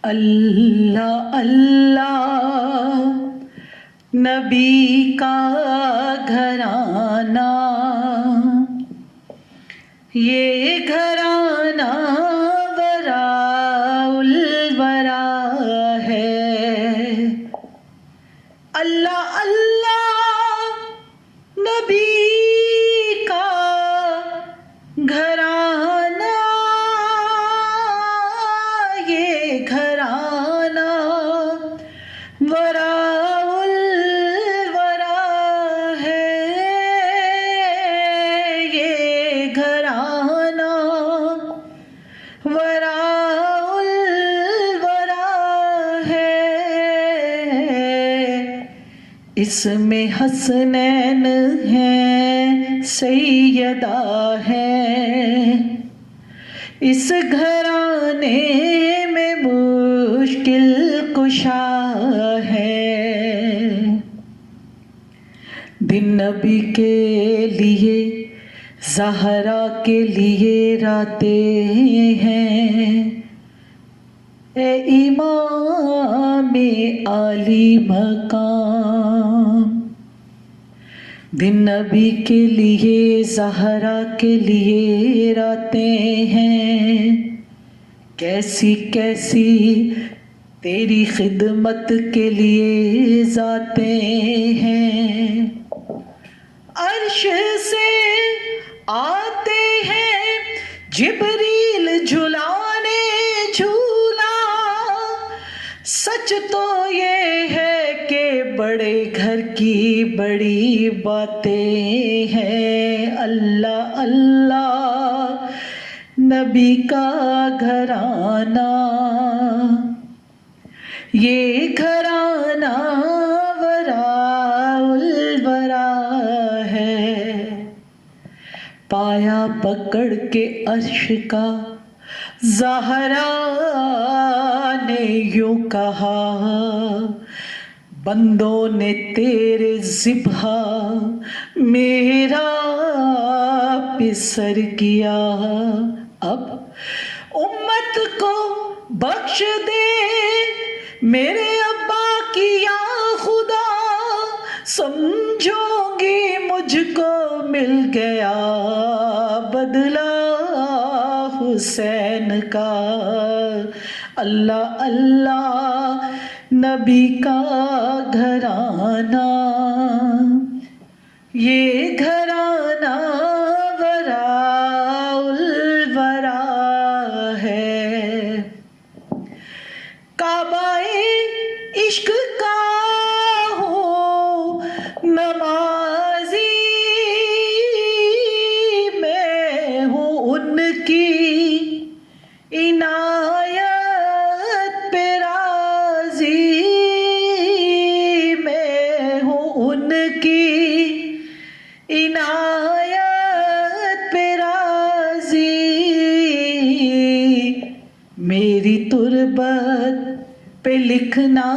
اللہ اللہ نبی کا گھرانہ، یہ گھرانہ وراء الورا ہے۔ اللہ اللہ نبی کا گھرانہ، یہ گھرانہ وراء الورا ہے، یہ گھرانہ وراء الورا ہے۔ اس میں حسنین ہیں، سیدہ ہے، اس گھرانے میں مشکل کشا ہے۔ دن نبی کے لیے، زہرا کے لیے راتیں ہیں، اے امام عالی مقام۔ دن نبی کے لیے، زہرا کے لیے راتیں ہیں، کیسی کیسی تیری خدمت کے لیے ذاتیں ہیں۔ عرش سے آتے ہیں جبریل جھلانے جھولا، سچ تو یہ ہے کہ بڑے گھر کی بڑی باتیں ہیں۔ اللہ اللہ نبی کا گھرانہ، یہ گھرانہ وراء الورا ہے۔ پایا پکڑ کے عرش کا زہرا نے یوں کہا، بندوں نے تیرے ذبح میرا پسر کیا، اب امت کو بخش دے میرے ابا کی یا خدا، سمجھوں گی مجھ کو مل گیا بدلہ حسین کا۔ اللہ اللہ نبی کا گھرانہ، یہ گھرانہ وراء الورا ہے۔ کعبہ عشق کا ہوں نمازی، میں ہوں ان کی عنایت پہ راضی، میں ہوں ان کی عنایت پہ راضی، میری تربت پہ لکھنا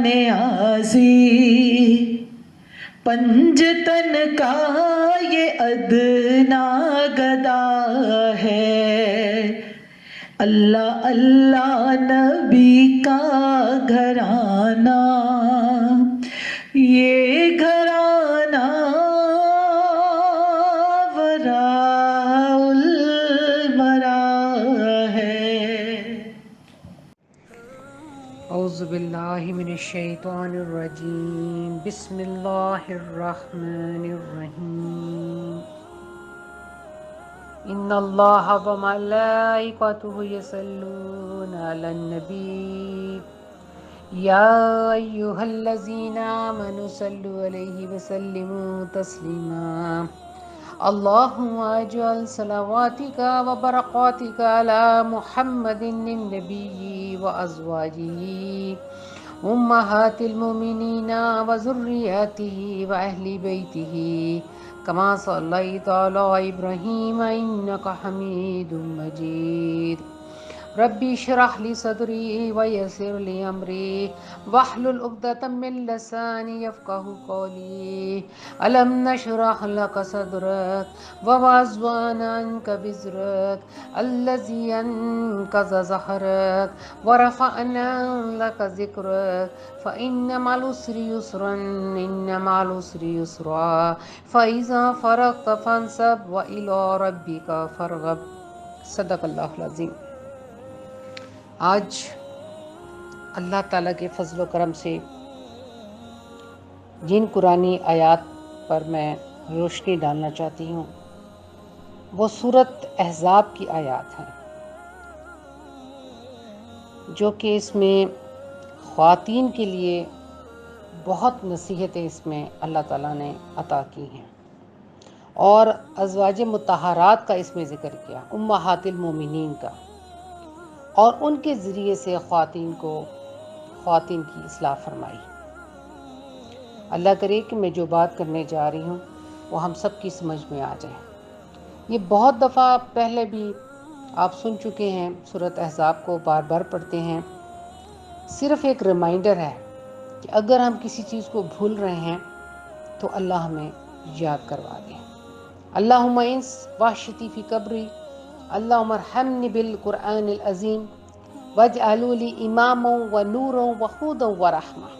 نیازی، پنجتن کا یہ ادنا گدا ہے۔ اللہ اللہ نبی کا گھرانہ، یہ گھرانہ وراء الورا ہے۔ اعوذ باللہ من الشیطان الرجیم، بسم اللہ الرحمن الرحیم۔ ان اللہ و ملائکتہ یصلون علی النبی، یا ایہا الذین آمنوا صلوا علیہ وسلموا تسلیما۔ اللہم اجعل صلواتک و برکاتک علی محمد النبی و ازواجہ امہات المؤمنین و ذریاتہ و اہل بیتہ، کما صلیت علی ابراہیم انک حمید مجید۔ ربی اشرح لی صدری ویسر لی امری واحلل عقدۃ من لسانی یفقہوا قولی الم نشرح لک صدرک ووضعنا عنک وزرک الذی انقض ظہرک ورفعنا لک ذکرک فإن مع العسر یسرا إن مع العسر یسرا فإذا فرغت فانصب وإلی ربک فارغب۔ صدق اللہ العظیم۔ آج اللہ تعالیٰ کے فضل و کرم سے جن قرآنی آیات پر میں روشنی ڈالنا چاہتی ہوں وہ سورۃ احزاب کی آیات ہیں، جو کہ اس میں خواتین کے لیے بہت نصیحتیں اس میں اللہ تعالیٰ نے عطا کی ہیں، اور ازواج مطہرات کا اس میں ذکر کیا، امہات المومنین کا، اور ان کے ذریعے سے خواتین کی اصلاح فرمائی۔ اللہ کرے کہ میں جو بات کرنے جا رہی ہوں وہ ہم سب کی سمجھ میں آ جائے۔ یہ بہت دفعہ پہلے بھی آپ سن چکے ہیں، سورۃ احزاب کو بار بار پڑھتے ہیں، صرف ایک ریمائنڈر ہے کہ اگر ہم کسی چیز کو بھول رہے ہیں تو اللہ ہمیں یاد کروا دیں۔ اللہم انس وحشتی فی قبری، اللہم ارحمنی بالقرآن العظیم واجعلہ لی اماما و نورا و ہدی و رحمہ،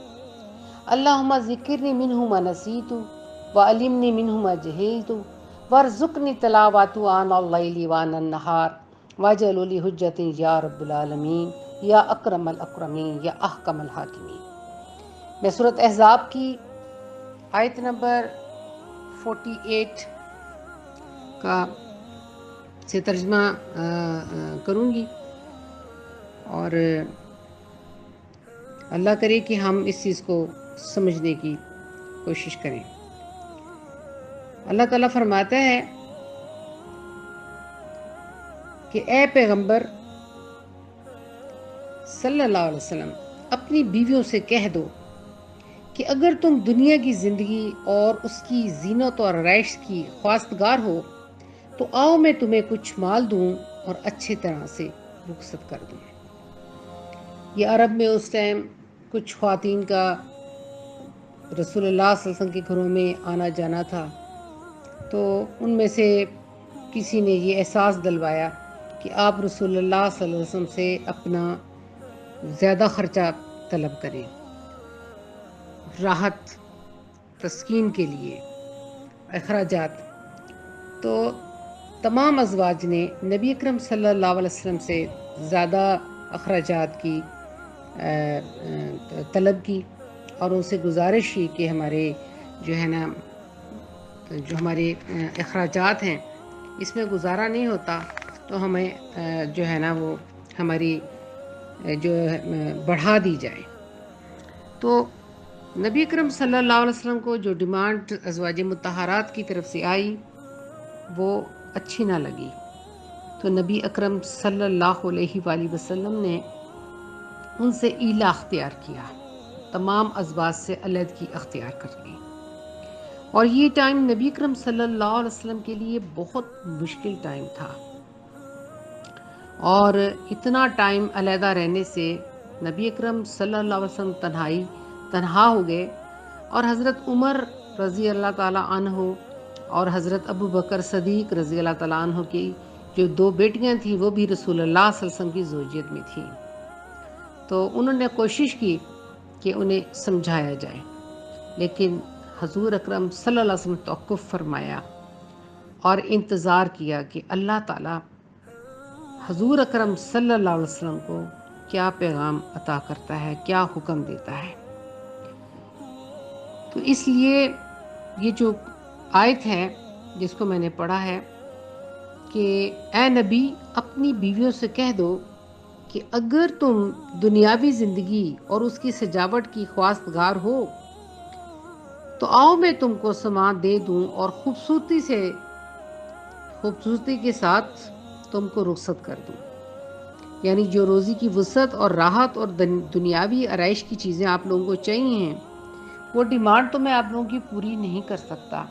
اللہم ذکرنی منہ ما نسیت وعلمنی منہ ما جہلت وارزقنی تلاوتہ آناء اللیل وآناء النہار واجعلہ لی حجۃ یا رب العالمین یا اکرم الاکرمین یا احکم الحاکمین۔ میں سورۃ احزاب کی آیت نمبر 48 کا سے ترجمہ کروں گی، اور اللہ کرے کہ ہم اس چیز کو سمجھنے کی کوشش کریں۔ اللہ تعالیٰ فرماتا ہے کہ اے پیغمبر صلی اللہ علیہ وسلم اپنی بیویوں سے کہہ دو کہ اگر تم دنیا کی زندگی اور اس کی زینت اور عیش کی خواستگار ہو تو آؤ میں تمہیں کچھ مال دوں اور اچھی طرح سے رخصت کر دوں۔ یہ عرب میں اس ٹائم کچھ خواتین کا رسول اللہ صلی اللہ علیہ وسلم کے گھروں میں آنا جانا تھا، تو ان میں سے کسی نے یہ احساس دلوایا کہ آپ رسول اللہ صلی اللہ علیہ وسلم سے اپنا زیادہ خرچہ طلب کریں، راحت تسکین کے لیے اخراجات۔ تو تمام ازواج نے نبی اکرم صلی اللہ علیہ وسلم سے زیادہ اخراجات کی طلب کی، اور ان سے گزارش کی کہ ہمارے جو ہمارے اخراجات ہیں اس میں گزارا نہیں ہوتا، تو ہمیں جو ہے نا وہ ہماری جو بڑھا دی جائے۔ تو نبی اکرم صلی اللہ علیہ وسلم کو جو ڈیمانڈ ازواج مطہرات کی طرف سے آئی وہ اچھی نہ لگی، تو نبی اکرم صلی اللہ علیہ وآلہ وسلم نے ان سے ایلا اختیار کیا، تمام ازواج سے علیحدگی اختیار کر لی۔ اور یہ ٹائم نبی اکرم صلی اللہ علیہ وسلم کے لیے بہت مشکل ٹائم تھا، اور اتنا ٹائم علیحدہ رہنے سے نبی اکرم صلی اللہ علیہ وسلم تنہا ہو گئے، اور حضرت عمر رضی اللہ تعالیٰ عنہ اور حضرت ابو بکر صدیق رضی اللہ تعالیٰ عنہ کی جو 2 بیٹیاں تھیں وہ بھی رسول اللہ صلی اللہ علیہ وسلم کی زوجیت میں تھیں، تو انہوں نے کوشش کی کہ انہیں سمجھایا جائے، لیکن حضور اکرم صلی اللہ علیہ وسلم توقف فرمایا اور انتظار کیا کہ اللہ تعالیٰ حضور اکرم صلی اللہ علیہ وسلم کو کیا پیغام عطا کرتا ہے، کیا حکم دیتا ہے۔ تو اس لیے یہ جو آیت ہے جس کو میں نے پڑھا ہے کہ اے نبی اپنی بیویوں سے کہہ دو کہ اگر تم دنیاوی زندگی اور اس کی سجاوٹ کی خواستگار ہو تو آؤ میں تم کو سامان دے دوں اور خوبصورتی کے ساتھ تم کو رخصت کر دوں۔ یعنی جو روزی کی وسعت اور راحت اور دنیاوی آرائش کی چیزیں آپ لوگوں کو چاہیے ہیں وہ ڈیمانڈ تو میں آپ لوگوں کی پوری نہیں کر سکتا،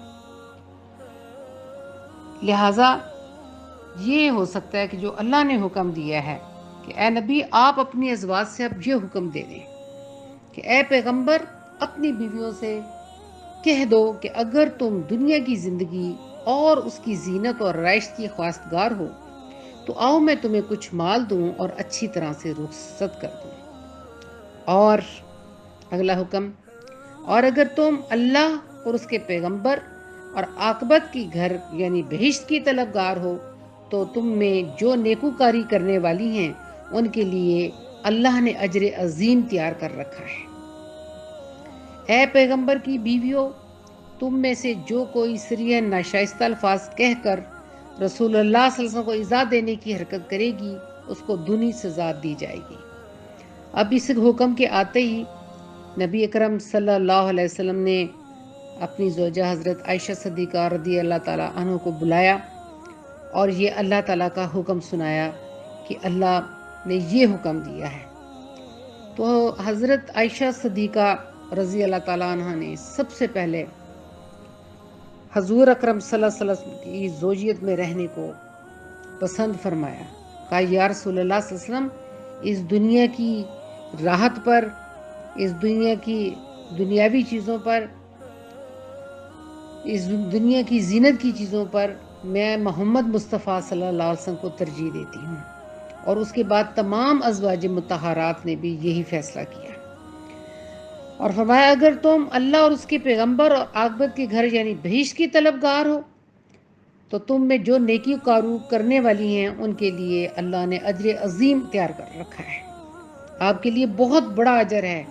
لہٰذا یہ ہو سکتا ہے کہ جو اللہ نے حکم دیا ہے کہ اے نبی آپ اپنی ازواج سے اب یہ حکم دے دیں کہ اے پیغمبر اپنی بیویوں سے کہہ دو کہ اگر تم دنیا کی زندگی اور اس کی زینت اور رائش کی خواستگار ہو تو آؤ میں تمہیں کچھ مال دوں اور اچھی طرح سے رخصت کر دوں۔ اور اگلا حکم، اور اگر تم اللہ اور اس کے پیغمبر اور عاقبت کی گھر یعنی بہشت کی طلبگار ہو تو تم میں جو نیکوکاری کرنے والی ہیں ان کے لیے اللہ نے اجر عظیم تیار کر رکھا ہے۔ اے پیغمبر کی بیویوں، تم میں سے جو کوئی سریحاً ناشائستہ الفاظ کہہ کر رسول اللہ صلی اللہ علیہ وسلم کو ایذا دینے کی حرکت کرے گی اس کو دونی سزا دی جائے گی۔ اب اس حکم کے آتے ہی نبی اکرم صلی اللہ علیہ وسلم نے اپنی زوجہ حضرت عائشہ صدیقہ رضی اللہ تعالیٰ عنہ کو بلایا اور یہ اللہ تعالیٰ کا حکم سنایا کہ اللہ نے یہ حکم دیا ہے۔ تو حضرت عائشہ صدیقہ رضی اللہ تعالیٰ عنہ نے سب سے پہلے حضور اکرم صلی اللہ علیہ وسلم کی زوجیت میں رہنے کو پسند فرمایا۔ کہا یا رسول اللہ صلی اللہ علیہ وسلم، اس دنیا کی راحت پر، اس دنیا کی دنیاوی چیزوں پر، اس دنیا کی زینت کی چیزوں پر میں محمد مصطفیٰ صلی اللہ علیہ وسلم کو ترجیح دیتی ہوں۔ اور اس کے بعد تمام ازواج مطہرات نے بھی یہی فیصلہ کیا اور فرمایا اگر تم اللہ اور اس کے پیغمبر اور عاقبت کے گھر یعنی بہشت کی طلبگار ہو تو تم میں جو نیکی کارو کرنے والی ہیں ان کے لیے اللہ نے اجر عظیم تیار کر رکھا ہے۔ آپ کے لیے بہت بڑا اجر ہے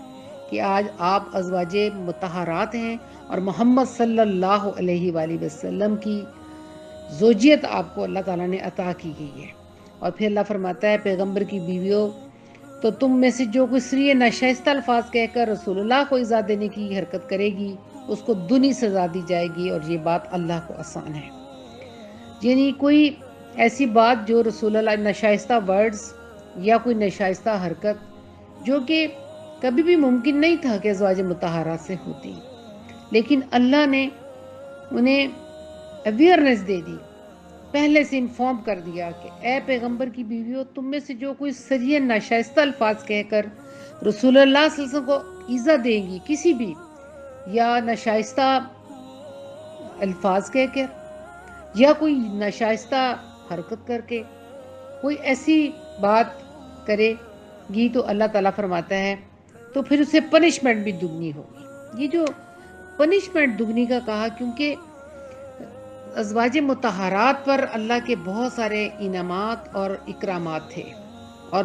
کہ آج آپ ازواج مطہرات ہیں اور محمد صلی اللہ علیہ وآلہ وسلم کی زوجیت آپ کو اللہ تعالیٰ نے عطا کی گئی ہے۔ اور پھر اللہ فرماتا ہے پیغمبر کی بیویوں، تو تم میں سے جو کوئی سری ناشائستہ الفاظ کہہ کر رسول اللہ کو ایذا دینے کی حرکت کرے گی اس کو دونی سزا دی جائے گی، اور یہ بات اللہ کو آسان ہے۔ یعنی کوئی ایسی بات جو رسول اللہ ناشائستہ ورڈز یا کوئی ناشائستہ حرکت جو کہ کبھی بھی ممکن نہیں تھا کہ ازواج مطہرات سے ہوتی، لیکن اللہ نے انہیں اویئرنیس دے دی، پہلے سے انفارم کر دیا کہ اے پیغمبر کی بیویوں، تم میں سے جو کوئی صریح ناشائستہ الفاظ کہہ کر رسول اللہ صلی اللہ علیہ وسلم کو ایذا دے گی کسی بھی، یا ناشائستہ الفاظ کہہ کر یا کوئی ناشائستہ حرکت کر کے کوئی ایسی بات کرے گی تو اللہ تعالیٰ فرماتا ہے تو پھر اسے پنشمنٹ بھی دگنی ہوگی۔ یہ جو پنشمنٹ دگنی کا کہا کیونکہ ازواج مطہرات پر اللہ کے بہت سارے انعامات اور اکرامات تھے اور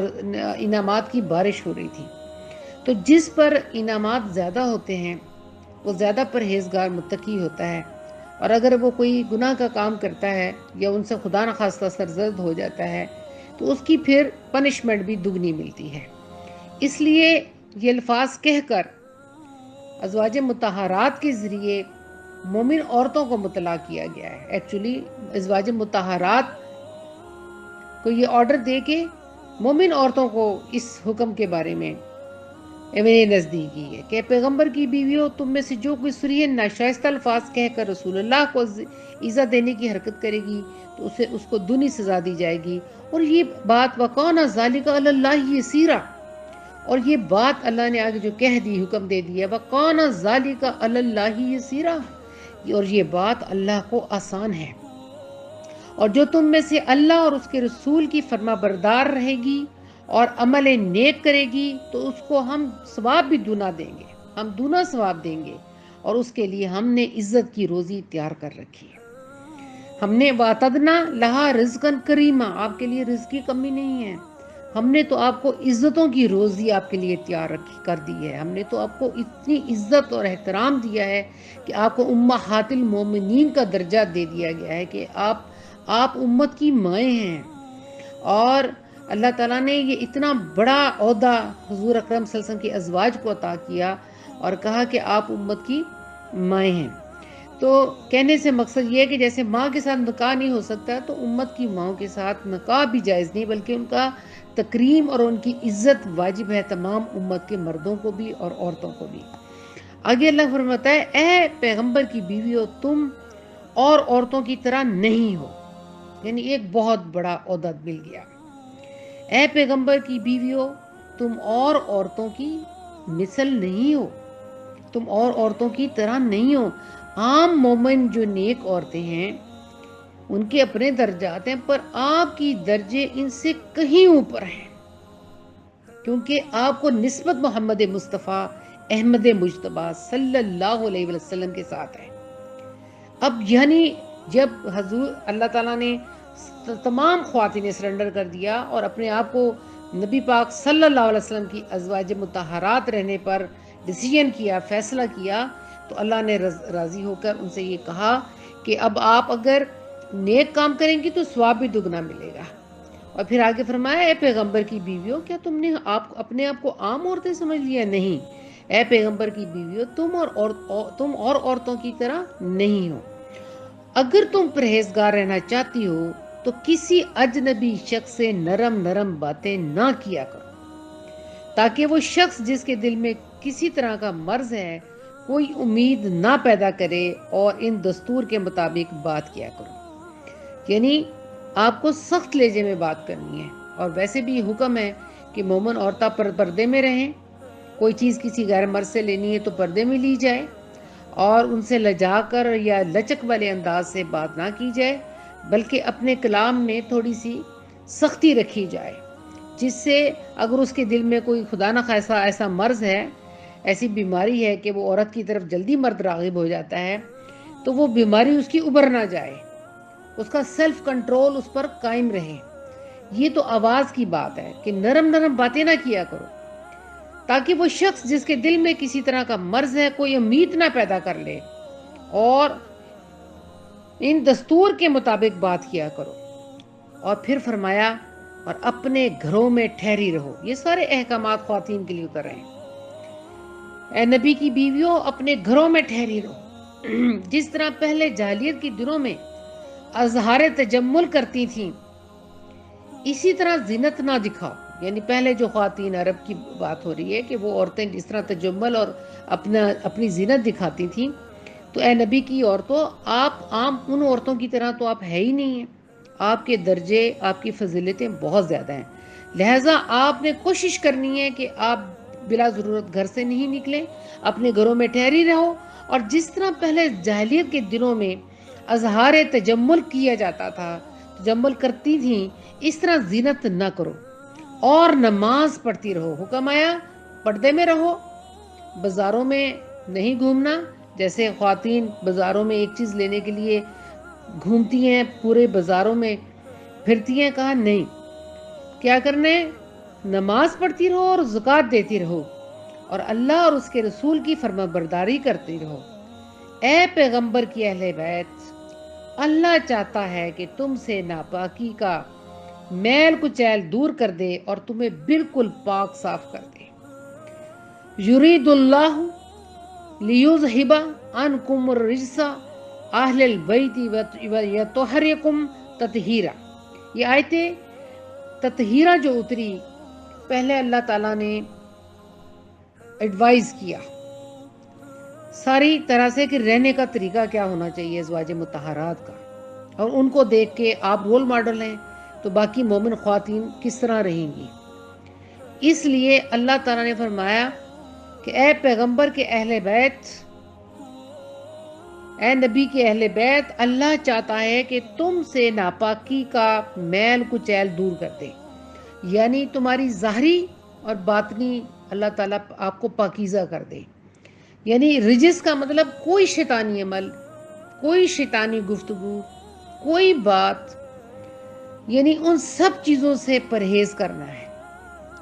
انعامات کی بارش ہو رہی تھی، تو جس پر انعامات زیادہ ہوتے ہیں وہ زیادہ پرہیزگار متقی ہوتا ہے، اور اگر وہ کوئی گناہ کا کام کرتا ہے یا ان سے خدا نخواستہ سرزد ہو جاتا ہے تو اس کی پھر پنشمنٹ بھی دگنی ملتی ہے۔ اس لیے یہ الفاظ کہہ کر ازواج مطہرات کے ذریعے مومن عورتوں کو مطلع کیا گیا ہے۔ ایکچولی ازواج مطہرات کو یہ آرڈر دے کے مومن عورتوں کو اس حکم کے بارے میں میرے نزدیکی ہے کہ پیغمبر کی بیویوں، تم میں سے جو کوئی صریح ناشائستہ الفاظ کہہ کر رسول اللہ کو ایذا دینے کی حرکت کرے گی تو اس کو دونی سزا دی جائے گی۔ اور یہ بات وَكَانَ ذَلِكَ عَلَى اللَّهِ يَسِيرًا، اور یہ بات اللہ نے آگے جو کہہ دی، حکم دے دیا وَكَانَ ذَلِكَ عَلَى اللَّهِ يَسِيرًا، اور یہ بات اللہ کو آسان ہے۔ اور جو تم میں سے اللہ اور اس کے رسول کی فرما بردار رہے گی اور عمل نیک کرے گی تو اس کو ہم ثواب بھی دونا دیں گے، ہم دونا ثواب دیں گے، اور اس کے لیے ہم نے عزت کی روزی تیار کر رکھی ہے۔ ہم نے وَأَعْتَدْنَا لَهَا رِزْقًا كَرِيمًا، آپ کے لیے رزق کی کمی نہیں ہے، ہم نے تو آپ کو عزتوں کی روزی آپ کے لیے تیار کر دی ہے، ہم نے تو آپ کو اتنی عزت اور احترام دیا ہے کہ آپ کو امہات المومنین کا درجہ دے دیا گیا ہے کہ آپ امت کی مائیں ہیں۔ اور اللہ تعالیٰ نے یہ اتنا بڑا عہدہ حضور اکرم صلی اللہ علیہ وسلم کی ازواج کو عطا کیا اور کہا کہ آپ امت کی مائیں ہیں۔ تو کہنے سے مقصد یہ ہے کہ جیسے ماں کے ساتھ نکاح نہیں ہو سکتا تو امت کی ماؤں کے ساتھ نکاح بھی جائز نہیں، بلکہ ان کا تکریم اور ان کی عزت واجب ہے تمام امت کے مردوں کو بھی اور عورتوں کو بھی۔ آگے اللہ فرماتا ہے اے پیغمبر کی بیویوں، تم اور عورتوں کی طرح نہیں ہو، یعنی ایک بہت بڑا عہدہ مل گیا۔ اے پیغمبر کی بیویوں تم اور عورتوں کی مثل نہیں ہو، تم اور عورتوں کی طرح نہیں ہو۔ عام مومن جو نیک عورتیں ہیں ان کے اپنے درجات ہیں، پر آپ کی درجے ان سے کہیں اوپر ہیں، کیونکہ آپ کو نسبت محمد مصطفیٰ احمد مجتبیٰ صلی اللہ علیہ وسلم کے ساتھ ہے۔ اب یعنی جب حضور اللہ تعالیٰ نے تمام خواتین نے سرنڈر کر دیا اور اپنے آپ کو نبی پاک صلی اللہ علیہ وسلم کی ازواج مطہرات رہنے پر ڈیسیژن کیا، فیصلہ کیا، تو اللہ نے راضی ہو کر ان سے یہ کہا کہ اب آپ اگر نیک کام کریں گی تو ثواب بھی دگنا ملے گا۔ اور پھر آگے فرمایا اے پیغمبر کی بیویوں کیا تم نے اپنے آپ کو عام عورتیں سمجھ لیا؟ نہیں، اے پیغمبر کی بیویوں تم اور عورتوں کی طرح نہیں ہو۔ اگر تم پرہیزگار رہنا چاہتی ہو تو کسی اجنبی شخص سے نرم نرم باتیں نہ کیا کرو، تاکہ وہ شخص جس کے دل میں کسی طرح کا مرض ہے کوئی امید نہ پیدا کرے، اور ان دستور کے مطابق بات کیا کرو۔ یعنی آپ کو سخت لہجے میں بات کرنی ہے، اور ویسے بھی حکم ہے کہ مومن عورتیں پردے میں رہیں، کوئی چیز کسی غیر مرد سے لینی ہے تو پردے میں لی جائے، اور ان سے لجا کر یا لچک والے انداز سے بات نہ کی جائے، بلکہ اپنے کلام میں تھوڑی سی سختی رکھی جائے، جس سے اگر اس کے دل میں کوئی خدا نخواستہ ایسا مرض ہے، ایسی بیماری ہے کہ وہ عورت کی طرف جلدی مرد راغب ہو جاتا ہے، تو وہ بیماری اس کی ابھر نہ جائے، اس کا سیلف کنٹرول اس پر قائم رہے۔ یہ تو آواز کی بات ہے کہ نرم نرم باتیں نہ کیا کرو، تاکہ وہ شخص جس کے دل میں کسی طرح کا مرض ہے کوئی امید نہ پیدا کر لے، اور ان دستور کے مطابق بات کیا کرو۔ اور پھر فرمایا اور اپنے گھروں میں ٹھہری رہو۔ یہ سارے احکامات خواتین کے لیے اتر رہے ہیں۔ اے نبی کی بیویوں اپنے گھروں میں ٹھہری رہو، جس طرح پہلے جاہلیت کے دنوں میں اظہار تجمل کرتی تھیں اسی طرح زینت نہ دکھاؤ۔ یعنی پہلے جو خواتین عرب کی بات ہو رہی ہے کہ وہ عورتیں جس طرح تجمل اور اپنی زینت دکھاتی تھیں، تو اے نبی کی عورتوں آپ عام ان عورتوں کی طرح تو آپ ہے ہی نہیں ہیں، آپ کے درجے آپ کی فضیلتیں بہت زیادہ ہیں، لہٰذا آپ نے کوشش کرنی ہے کہ آپ بلا ضرورت گھر سے نہیں نکلیں، اپنے گھروں میں ٹھہری رہو، اور جس طرح پہلے جاہلیت کے دنوں میں اظہار تجمل کیا جاتا تھا، تجمل کرتی تھیں، اس طرح زینت نہ کرو، اور نماز پڑھتی رہو۔ حکم آیا پردے میں رہو، بازاروں میں نہیں گھومنا، جیسے خواتین بازاروں میں ایک چیز لینے کے لیے گھومتی ہیں، پورے بازاروں میں پھرتی ہیں، کہا نہیں، کیا کرنا ہے؟ نماز پڑھتی رہو اور زکوٰۃ دیتی رہو، اور اللہ اور اس کے رسول کی فرما برداری کرتی رہو۔ اے پیغمبر کی اہل بیت، اللہ چاہتا ہے کہ تم سے ناپاکی کا میل کچیل دور کر دے اور تمہیں بالکل پاک صاف کر دے۔ یرید اللہ لیذہب عنکم الرجس اہل البیت ویطہرکم تطہیرا۔ یہ آیتیں تطہیرہ جو اتری، پہلے اللہ تعالیٰ نے ایڈوائز کیا ساری طرح سے کہ رہنے کا طریقہ کیا ہونا چاہیے ازواج مطہرات کا، اور ان کو دیکھ کے آپ رول ماڈل ہیں تو باقی مومن خواتین کس طرح رہیں گی۔ اس لیے اللہ تعالیٰ نے فرمایا کہ اے پیغمبر کے اہل بیت، اے نبی کے اہل بیت، اللہ چاہتا ہے کہ تم سے ناپاکی کا میل کچیل دور کر دے، یعنی تمہاری ظاہری اور باطنی اللہ تعالیٰ آپ کو پاکیزہ کر دے۔ یعنی رجس کا مطلب کوئی شیطانی عمل، کوئی شیطانی گفتگو، کوئی بات، یعنی ان سب چیزوں سے پرہیز کرنا ہے،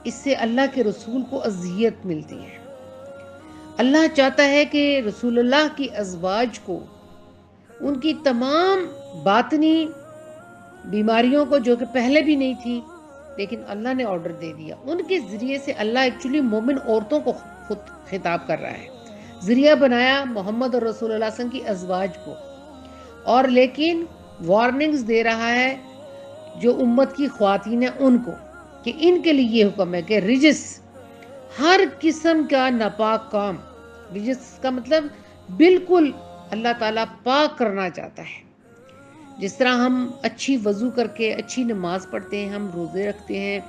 اس سے اللہ کے رسول کو اذیت ملتی ہے۔ اللہ چاہتا ہے کہ رسول اللہ کی ازواج کو ان کی تمام باطنی بیماریوں کو جو کہ پہلے بھی نہیں تھی لیکن اللہ نے آرڈر دے دیا، ان کے ذریعے سے اللہ ایکچولی مومن عورتوں کو خود خطاب کر رہا ہے، ذریعہ بنایا محمد اور رسول اللہ صلی اللہ علیہ وسلم کی ازواج کو، اور لیکن وارننگز دے رہا ہے جو امت کی خواتین ہیں ان کو، کہ ان کے لیے یہ حکم ہے کہ رجس، ہر قسم کا ناپاک کام، رجس کا مطلب بالکل اللہ تعالیٰ پاک کرنا چاہتا ہے، جس طرح ہم اچھی وضو کر کے اچھی نماز پڑھتے ہیں، ہم روزے رکھتے ہیں،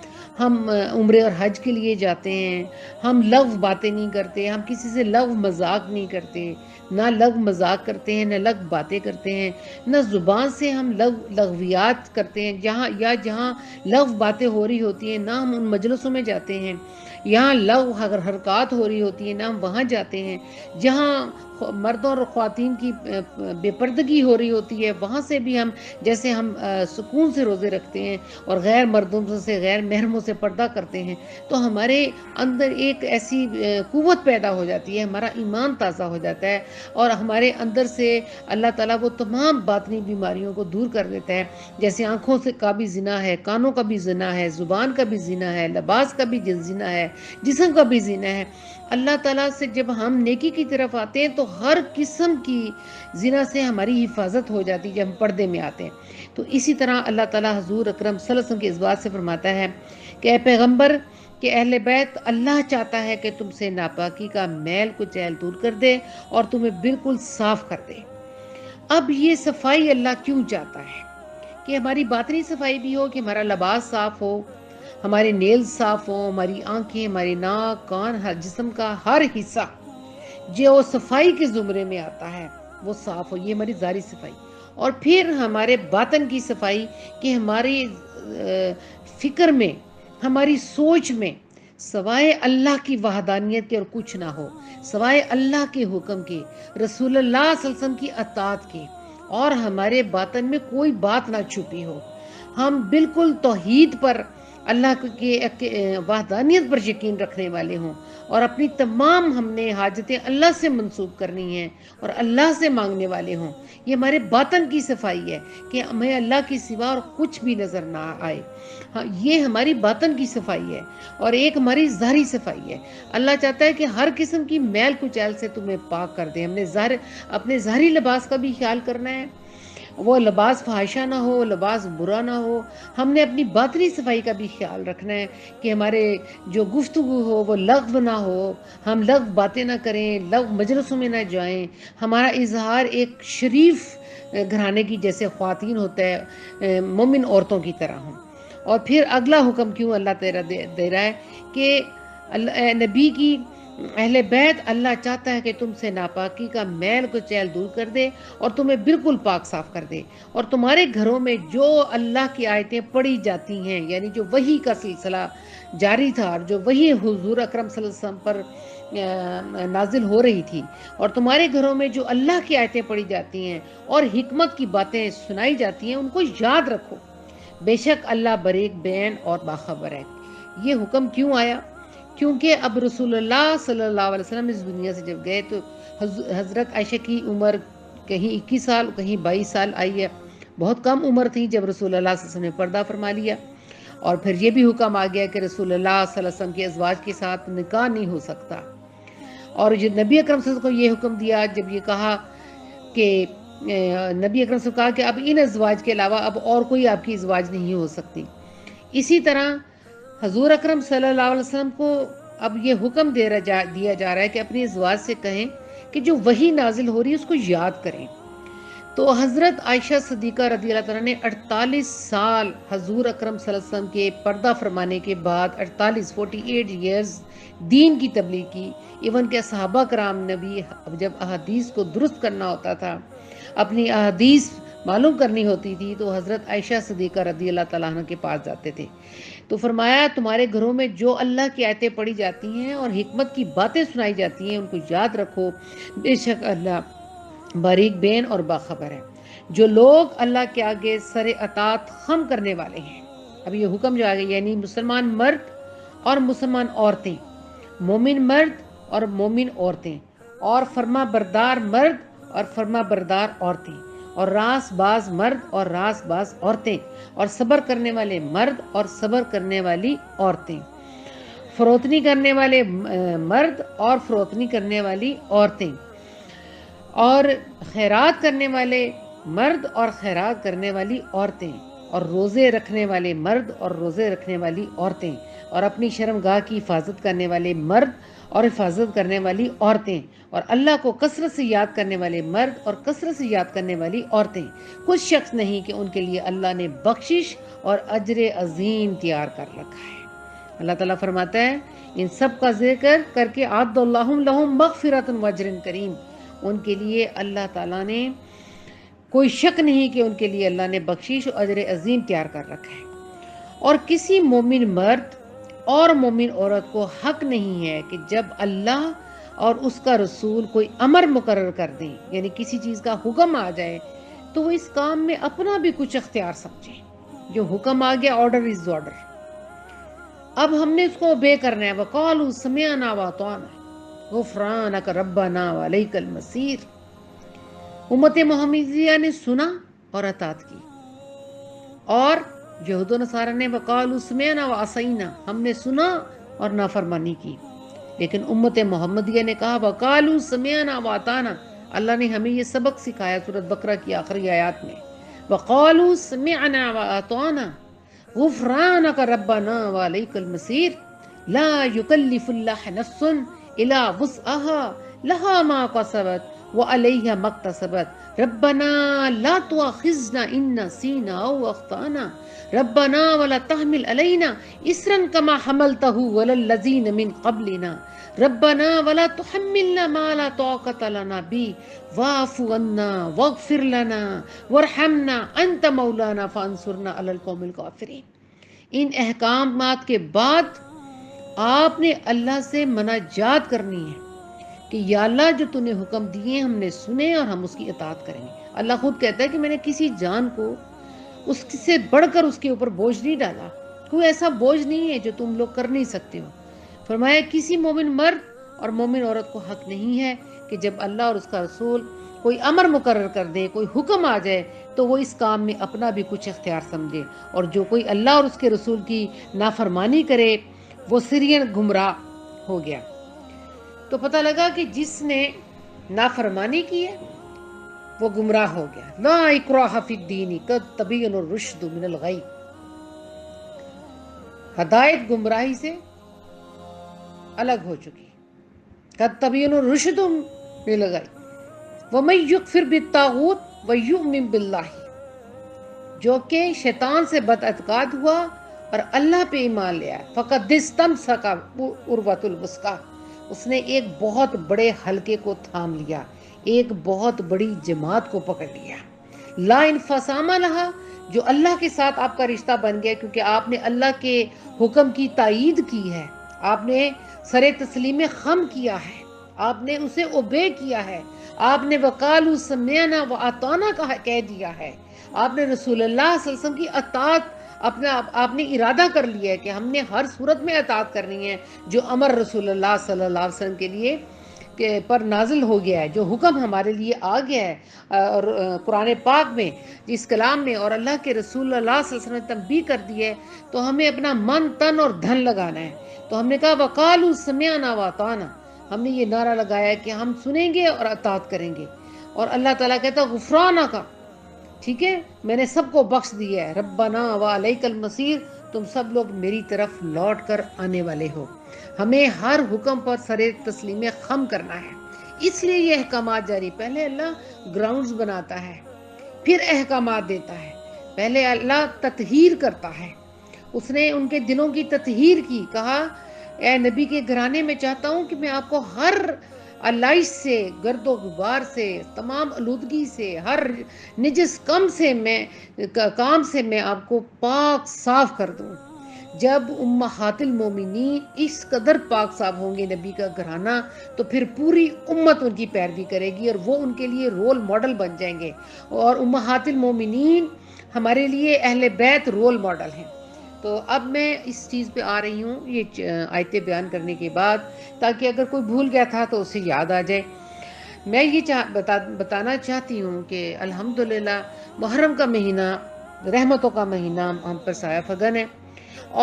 ہم عمرے اور حج کے لیے جاتے ہیں، ہم لغو باتیں نہیں کرتے، ہم کسی سے لغو مذاق نہیں کرتے، نہ لغو مذاق کرتے ہیں، نہ لغو باتیں کرتے ہیں، نہ زبان سے ہم لغویات کرتے ہیں، جہاں لغو باتیں ہو رہی ہوتی ہیں نہ ہم ان مجلسوں میں جاتے ہیں، یہاں لغو حرکات ہو رہی ہوتی ہیں نہ ہم وہاں جاتے ہیں، جہاں مردوں اور خواتین کی بے پردگی ہو رہی ہوتی ہے وہاں سے بھی ہم جیسے ہم سکون سے روزے رکھتے ہیں اور غیر مردوں سے غیر محرموں سے پردہ کرتے ہیں، تو ہمارے اندر ایک ایسی قوت پیدا ہو جاتی ہے، ہمارا ایمان تازہ ہو جاتا ہے اور ہمارے اندر سے اللہ تعالیٰ وہ تمام باطنی بیماریوں کو دور کر دیتا ہے، جیسے آنکھوں سے کا بھی زنا ہے، کانوں کا بھی زنا ہے، زبان کا بھی زنا ہے، لباس کا بھی زنا ہے، جسم کا بھی زنا ہے۔ اللہ تعالیٰ سے جب ہم نیکی کی طرف آتے ہیں تو ہر قسم کی زنا سے ہماری حفاظت ہو جاتی ہے جب ہم پردے میں آتے ہیں۔ تو اسی طرح اللہ تعالیٰ حضور اکرم صلی اللہ علیہ وسلم کے ازواج سے فرماتا ہے کہ اے پیغمبر کہ اہل بیت اللہ چاہتا ہے کہ تم سے ناپاکی کا میل کچیل دور کر دے اور تمہیں بالکل صاف کر دے۔ اب یہ صفائی اللہ کیوں چاہتا ہے؟ کہ ہماری باطنی صفائی بھی ہو، کہ ہمارا لباس صاف ہو، ہمارے نیل صاف ہوں، ہماری آنکھیں، ہماری ناک، کان، ہر جسم کا ہر حصہ جو صفائی کے زمرے میں آتا ہے وہ صاف ہو، یہ ہماری ظاہری صفائی۔ اور پھر ہمارے باطن کی صفائی کہ ہماری فکر میں، ہماری سوچ میں سوائے اللہ کی وحدانیت کے اور کچھ نہ ہو، سوائے اللہ کے حکم کے، رسول اللہ صلی اللہ علیہ وسلم کی اطاعت کے، اور ہمارے باطن میں کوئی بات نہ چھپی ہو، ہم بالکل توحید پر، اللہ کے وحدانیت پر یقین رکھنے والے ہوں، اور اپنی تمام ہم نے حاجتیں اللہ سے منسوب کرنی ہیں اور اللہ سے مانگنے والے ہوں۔ یہ ہمارے باطن کی صفائی ہے کہ ہمیں اللہ کی سوا اور کچھ بھی نظر نہ آئے، یہ ہماری باطن کی صفائی ہے۔ اور ایک ہماری ظاہری صفائی ہے، اللہ چاہتا ہے کہ ہر قسم کی میل کچیل سے تمہیں پاک کر دے۔ ہم نے اپنے ظاہری لباس کا بھی خیال کرنا ہے، وہ لباس فحاشہ نہ ہو، لباس برا نہ ہو۔ ہم نے اپنی باطنی صفائی کا بھی خیال رکھنا ہے کہ ہمارے جو گفتگو ہو وہ لغو نہ ہو، ہم لغو باتیں نہ کریں، لغو مجلسوں میں نہ جائیں، ہمارا اظہار ایک شریف گھرانے کی جیسے خواتین ہوتا ہے، مومن عورتوں کی طرح ہوں۔ اور پھر اگلا حکم کیوں اللہ تعالیٰ دے رہا ہے کہ نبی کی اہل بیت اللہ چاہتا ہے کہ تم سے ناپاکی کا میل کچیل دور کر دے اور تمہیں بالکل پاک صاف کر دے، اور تمہارے گھروں میں جو اللہ کی آیتیں پڑھی جاتی ہیں، یعنی جو وحی کا سلسلہ جاری تھا اور جو وحی حضور اکرم صلی اللہ علیہ وسلم پر نازل ہو رہی تھی، اور تمہارے گھروں میں جو اللہ کی آیتیں پڑھی جاتی ہیں اور حکمت کی باتیں سنائی جاتی ہیں، ان کو یاد رکھو، بے شک اللہ بریک بین اور باخبر ہے۔ یہ حکم کیوں آیا؟ کیونکہ اب رسول اللہ صلی اللہ علیہ وسلم اس دنیا سے جب گئے تو حضرت عائشہ کی عمر کہیں 21 سال کہیں 22 سال آئی ہے، بہت کم عمر تھی جب رسول اللہ صلی اللہ علیہ وسلم نے پردہ فرما لیا۔ اور پھر یہ بھی حکم آ گیا کہ رسول اللہ صلی اللہ علیہ وسلم کے ازواج کے ساتھ نکاح نہیں ہو سکتا، اور جو نبی اکرم صلی اللہ علیہ وسلم کو یہ حکم دیا، جب یہ کہا کہ نبی اکرم صلی اللہ علیہ وسلم کہا کہ اب ان ازواج کے علاوہ اب اور کوئی آپ کی ازواج نہیں ہو سکتی۔ اسی طرح حضور اکرم صلی اللہ علیہ وسلم کو اب یہ حکم دیا جا رہا ہے کہ اپنی ازواج سے کہیں کہ جو وحی نازل ہو رہی ہے اس کو یاد کریں۔ تو حضرت عائشہ صدیقہ رضی اللہ تعالیٰ نے 48 سال حضور اکرم صلی اللہ علیہ وسلم کے پردہ فرمانے کے بعد 48 ایئرز دین کی تبلیغ کی۔ ایون کہ صحابہ کرام نبی جب احادیث کو درست کرنا ہوتا تھا، اپنی احادیث معلوم کرنی ہوتی تھی، تو حضرت عائشہ صدیقہ رضی اللہ تعالیٰ عنہ کے پاس جاتے تھے۔ تو فرمایا تمہارے گھروں میں جو اللہ کی آیتیں پڑھی جاتی ہیں اور حکمت کی باتیں سنائی جاتی ہیں ان کو یاد رکھو، بے شک اللہ باریک بین اور باخبر ہے۔ جو لوگ اللہ کے آگے سر اطاعت خم کرنے والے ہیں، اب یہ حکم جو آ گیا، یعنی مسلمان مرد اور مسلمان عورتیں، مومن مرد اور مومن عورتیں، اور فرما بردار مرد اور فرما بردار عورتیں، اور راست باز مرد اور راست باز عورتیں، اور صبر کرنے والے مرد اور صبر کرنے والی عورتیں، فروتنی کرنے والے مرد اور فروتنی کرنے والی عورتیں، اور خیرات کرنے والے مرد اور خیرات کرنے والی عورتیں، اور روزے رکھنے والے مرد اور روزے رکھنے والی عورتیں، اور اپنی شرمگاہ کی حفاظت کرنے والے مرد اور حفاظت کرنے والی عورتیں، اور اللہ کو کثرت سے یاد کرنے والے مرد اور کثرت سے یاد کرنے والی عورتیں، کچھ شخص نہیں کہ ان کے لیے اللہ نے بخشش اور اجر عظیم تیار کر رکھا ہے۔ اللہ تعالیٰ فرماتا ہے ان سب کا ذکر کر کے عد اللہ لہم مغفرۃ و اجر کریم، ان کے لیے اللہ تعالیٰ نے کوئی شک نہیں کہ ان کے لیے اللہ نے بخشش اور اجر عظیم تیار کر رکھا ہے۔ اور کسی مومن مرد اور مومن عورت کو حق نہیں ہے کہ جب اللہ اور اس کا رسول کوئی امر مقرر کر دیں، یعنی کسی چیز کا حکم آ جائے، تو وہ اس کام میں اپنا بھی کچھ اختیار سمجھیں۔ جو حکم آ گیا، آرڈر از آرڈر، اب ہم نے اس کو اوبے کرنا ہے۔ وَقَالُوا سَمِعْنَا وَأَطَعْنَا غُفْرَانَكَ رَبَّنَا وَإِلَيْكَ الْمَصِيرُ۔ امت محمدیہ نے سنا اور اطاعت کی، اور یہود و نصارہ نے وَقَالُوا سَمِعْنَا وَعَصَيْنَا، ہم نے سنا اور نافرمانی کی۔ لیکن امت محمدیہ نے کہا وَقَالُوا سَمِعْنَا وَأَطَعْنَا، اللہ نے ہمیں یہ سبق سکھایا سورۃ بقرہ کی آخری آیات میں، وَقَالُوا سَمِعْنَا وَأَطَعْنَا غفرانک ربنا وعلیک المصیر لا یکلف اللہ نفس الا وسعها لها ما کسبت وعلیہا ما اکتسبت ربنا لا تؤاخذنا ان نسینا او اخطأنا ربنا ولا تحمل علینا اصرا كما حملته على الذین من قبلنا ربنا ولا تحملنا ما لا طاقة لنا به واعف عنا واغفر لنا وارحمنا انت مولانا فانصرنا على القوم الكافرین۔ ان احکامات کے بعد آپ نے اللہ سے مناجات کرنی ہے کہ یا اللہ جو تو نے حکم دیے ہم نے سنے اور ہم اس کی اطاعت کریں گے۔ اللہ خود کہتا ہے کہ میں نے کسی جان کو اس سے بڑھ کر اس کے اوپر بوجھ نہیں ڈالا، کوئی ایسا بوجھ نہیں ہے جو تم لوگ کر نہیں سکتے ہو۔ فرمایا کسی مومن مرد اور مومن عورت کو حق نہیں ہے کہ جب اللہ اور اس کا رسول کوئی امر مقرر کر دے، کوئی حکم آ جائے، تو وہ اس کام میں اپنا بھی کچھ اختیار سمجھے، اور جو کوئی اللہ اور اس کے رسول کی نافرمانی کرے وہ سرین گمراہ ہو گیا۔ تو پتہ لگا کہ جس نے نافرمانی کی ہے وہ گمراہ ہو گیا۔ لا اکراہ فی الدین قد تبین الرشد من الغی، ہدایت گمراہی سے الگ ہو چکی، قد تبین الرشد من الغی ومن یکفر بالطاغوت ویؤمن باللہ، جو کہ شیطان سے بد اعتقاد ہوا اور اللہ پہ ایمان لیا، فقد استمسک عروۃ الوثقی، اس نے ایک بہت بڑے حلقے کو تھام لیا، ایک بہت بڑی جماعت کو پکڑ لیا۔ لا انفصام لہا، جو اللہ کے ساتھ آپ کا رشتہ بن گیا کیونکہ آپ نے اللہ کے حکم کی تائید کی ہے، آپ نے سر تسلیم خم کیا ہے، آپ نے اسے اوبے کیا ہے، آپ نے وقالوا سمعنا واطعنا کہہ دیا ہے، آپ نے رسول اللہ صلی اللہ علیہ وسلم کی اطاعت آپ نے ارادہ کر لیا ہے کہ ہم نے ہر صورت میں اطاعت کرنی ہے، جو امر رسول اللہ صلی اللہ علیہ وسلم کے لیے پر نازل ہو گیا ہے، جو حکم ہمارے لیے آ گیا ہے اور قرآن پاک میں اس کلام میں، اور اللہ کے رسول اللہ صلی اللہ علیہ وسلم نے تنبیہ کر دی ہے، تو ہمیں اپنا من تن اور دھن لگانا ہے۔ تو ہم نے کہا وقالوا سمعنا واطعنا، ہم نے یہ نعرہ لگایا کہ ہم سنیں گے اور اطاعت کریں گے، اور اللہ تعالیٰ کہتا غفرانہ کا، ٹھیک ہے میں نے سب کو بخش دیا ہے، ربنا وعلیک المصیر، تم سب لوگ میری طرف لوٹ کر آنے والے ہو۔ ہمیں ہر حکم پر سر تسلیم خم کرنا ہے، اس لیے یہ احکامات جاری، پہلے اللہ گراؤنڈز بناتا ہے پھر احکامات دیتا ہے، پہلے اللہ تطہیر کرتا ہے، اس نے ان کے دلوں کی تطہیر کی، کہا اے نبی کے گھرانے میں چاہتا ہوں کہ میں آپ کو ہر علائش سے، گرد و غبار سے، تمام آلودگی سے، ہر نجس کام سے میں آپ کو پاک صاف کر دوں۔ جب امہات المومنین اس قدر پاک صاف ہوں گے نبی کا گھرانہ، تو پھر پوری امت ان کی پیروی کرے گی اور وہ ان کے لیے رول ماڈل بن جائیں گے، اور امہات المومنین ہمارے لیے اہل بیت رول ماڈل ہیں۔ تو اب میں اس چیز پہ آ رہی ہوں یہ آیتیں بیان کرنے کے بعد، تاکہ اگر کوئی بھول گیا تھا تو اسے یاد آ جائے۔ میں یہ بتانا چاہتی ہوں کہ الحمدللہ محرم کا مہینہ رحمتوں کا مہینہ ہم پر سایہ فگن ہے،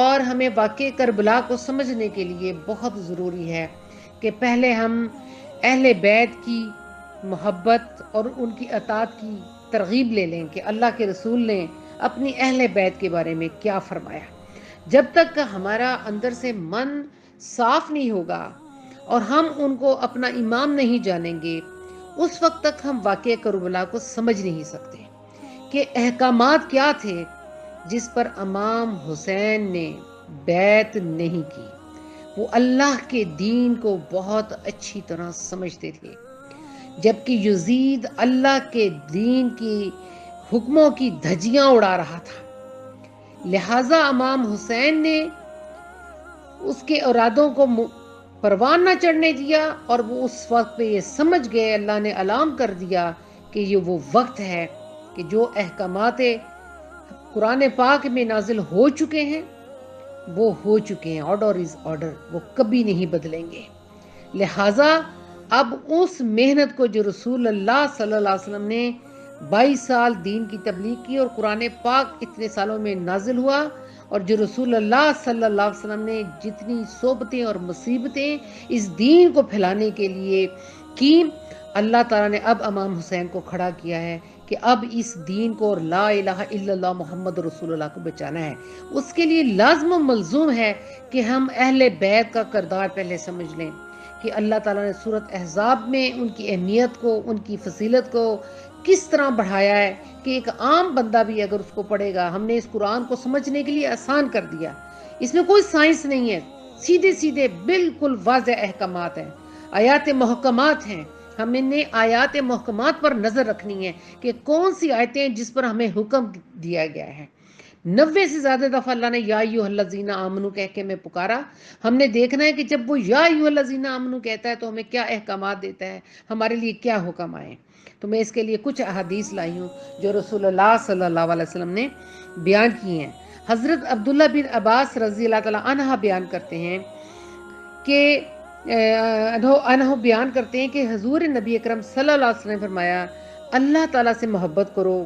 اور ہمیں واقع کربلا کو سمجھنے کے لیے بہت ضروری ہے کہ پہلے ہم اہل بیت کی محبت اور ان کی اطاعت کی ترغیب لے لیں کہ اللہ کے رسول نے اپنی اہل بیت کے بارے میں کیا فرمایا۔ جب تک ہمارا اندر سے من صاف نہیں ہوگا اور ہم ان کو اپنا امام نہیں جانیں گے، اس وقت تک ہم واقعہ کربلا کو سمجھ نہیں سکتے کہ احکامات کیا تھے جس پر امام حسین نے بیعت نہیں کی۔ وہ اللہ کے دین کو بہت اچھی طرح سمجھتے تھے، جبکہ یزید اللہ کے دین کی حکموں کی دھجیاں اڑا رہا تھا۔ لہٰذا امام حسین نے اس کے ارادوں کو پروان نہ چڑھنے دیا، اور وہ اس وقت پہ یہ سمجھ گئے، اللہ نے اعلان کر دیا کہ یہ وہ وقت ہے کہ جو احکامات قرآن پاک میں نازل ہو چکے ہیں وہ ہو چکے ہیں، آرڈر از آرڈر، وہ کبھی نہیں بدلیں گے۔ لہٰذا اب اس محنت کو جو رسول اللہ صلی اللہ علیہ وسلم نے 22 سال دین کی تبلیغ کی اور قرآن پاک اتنے سالوں میں نازل ہوا، اور جو رسول اللہ صلی اللہ علیہ وسلم نے جتنی صحبتیں اور مصیبتیں اس دین کو پھیلانے کے لیے کی، اللہ تعالیٰ نے اب امام حسین کو کھڑا کیا ہے کہ اب اس دین کو اور لا الہ الا اللہ محمد رسول اللہ کو بچانا ہے۔ اس کے لیے لازم و ملزوم ہے کہ ہم اہل بیت کا کردار پہلے سمجھ لیں کہ اللہ تعالیٰ نے سورۃ احزاب میں ان کی اہمیت کو، ان کی فضیلت کو کس طرح بڑھایا ہے کہ ایک عام بندہ بھی اگر اس کو پڑھے گا، ہم نے اس قرآن کو سمجھنے کے لیے آسان کر دیا۔ اس میں کوئی سائنس نہیں ہے، سیدھے سیدھے بالکل واضح احکامات ہیں، آیات محکمات ہیں۔ ہمیں نے آیات محکمات پر نظر رکھنی ہے کہ کون سی آیتیں جس پر ہمیں حکم دیا گیا ہے۔ 90 سے زیادہ دفعہ اللہ نے یا ایھا الذین آمنو کہہ کے ہمیں پکارا۔ ہم نے دیکھنا ہے کہ جب وہ یا ایھا الذین آمنو کہتا ہے تو ہمیں کیا احکامات دیتا ہے، ہمارے لیے کیا حکم آئے۔ تو میں اس کے لیے کچھ احادیث لائی ہوں جو رسول اللہ صلی اللہ علیہ وسلم نے بیان کی ہیں۔ حضرت عبداللہ بن عباس رضی اللہ تعالیٰ عنہ بیان کرتے ہیں کہ حضور نبی اکرم صلی اللہ علیہ وسلم نے فرمایا، اللہ تعالیٰ سے محبت کرو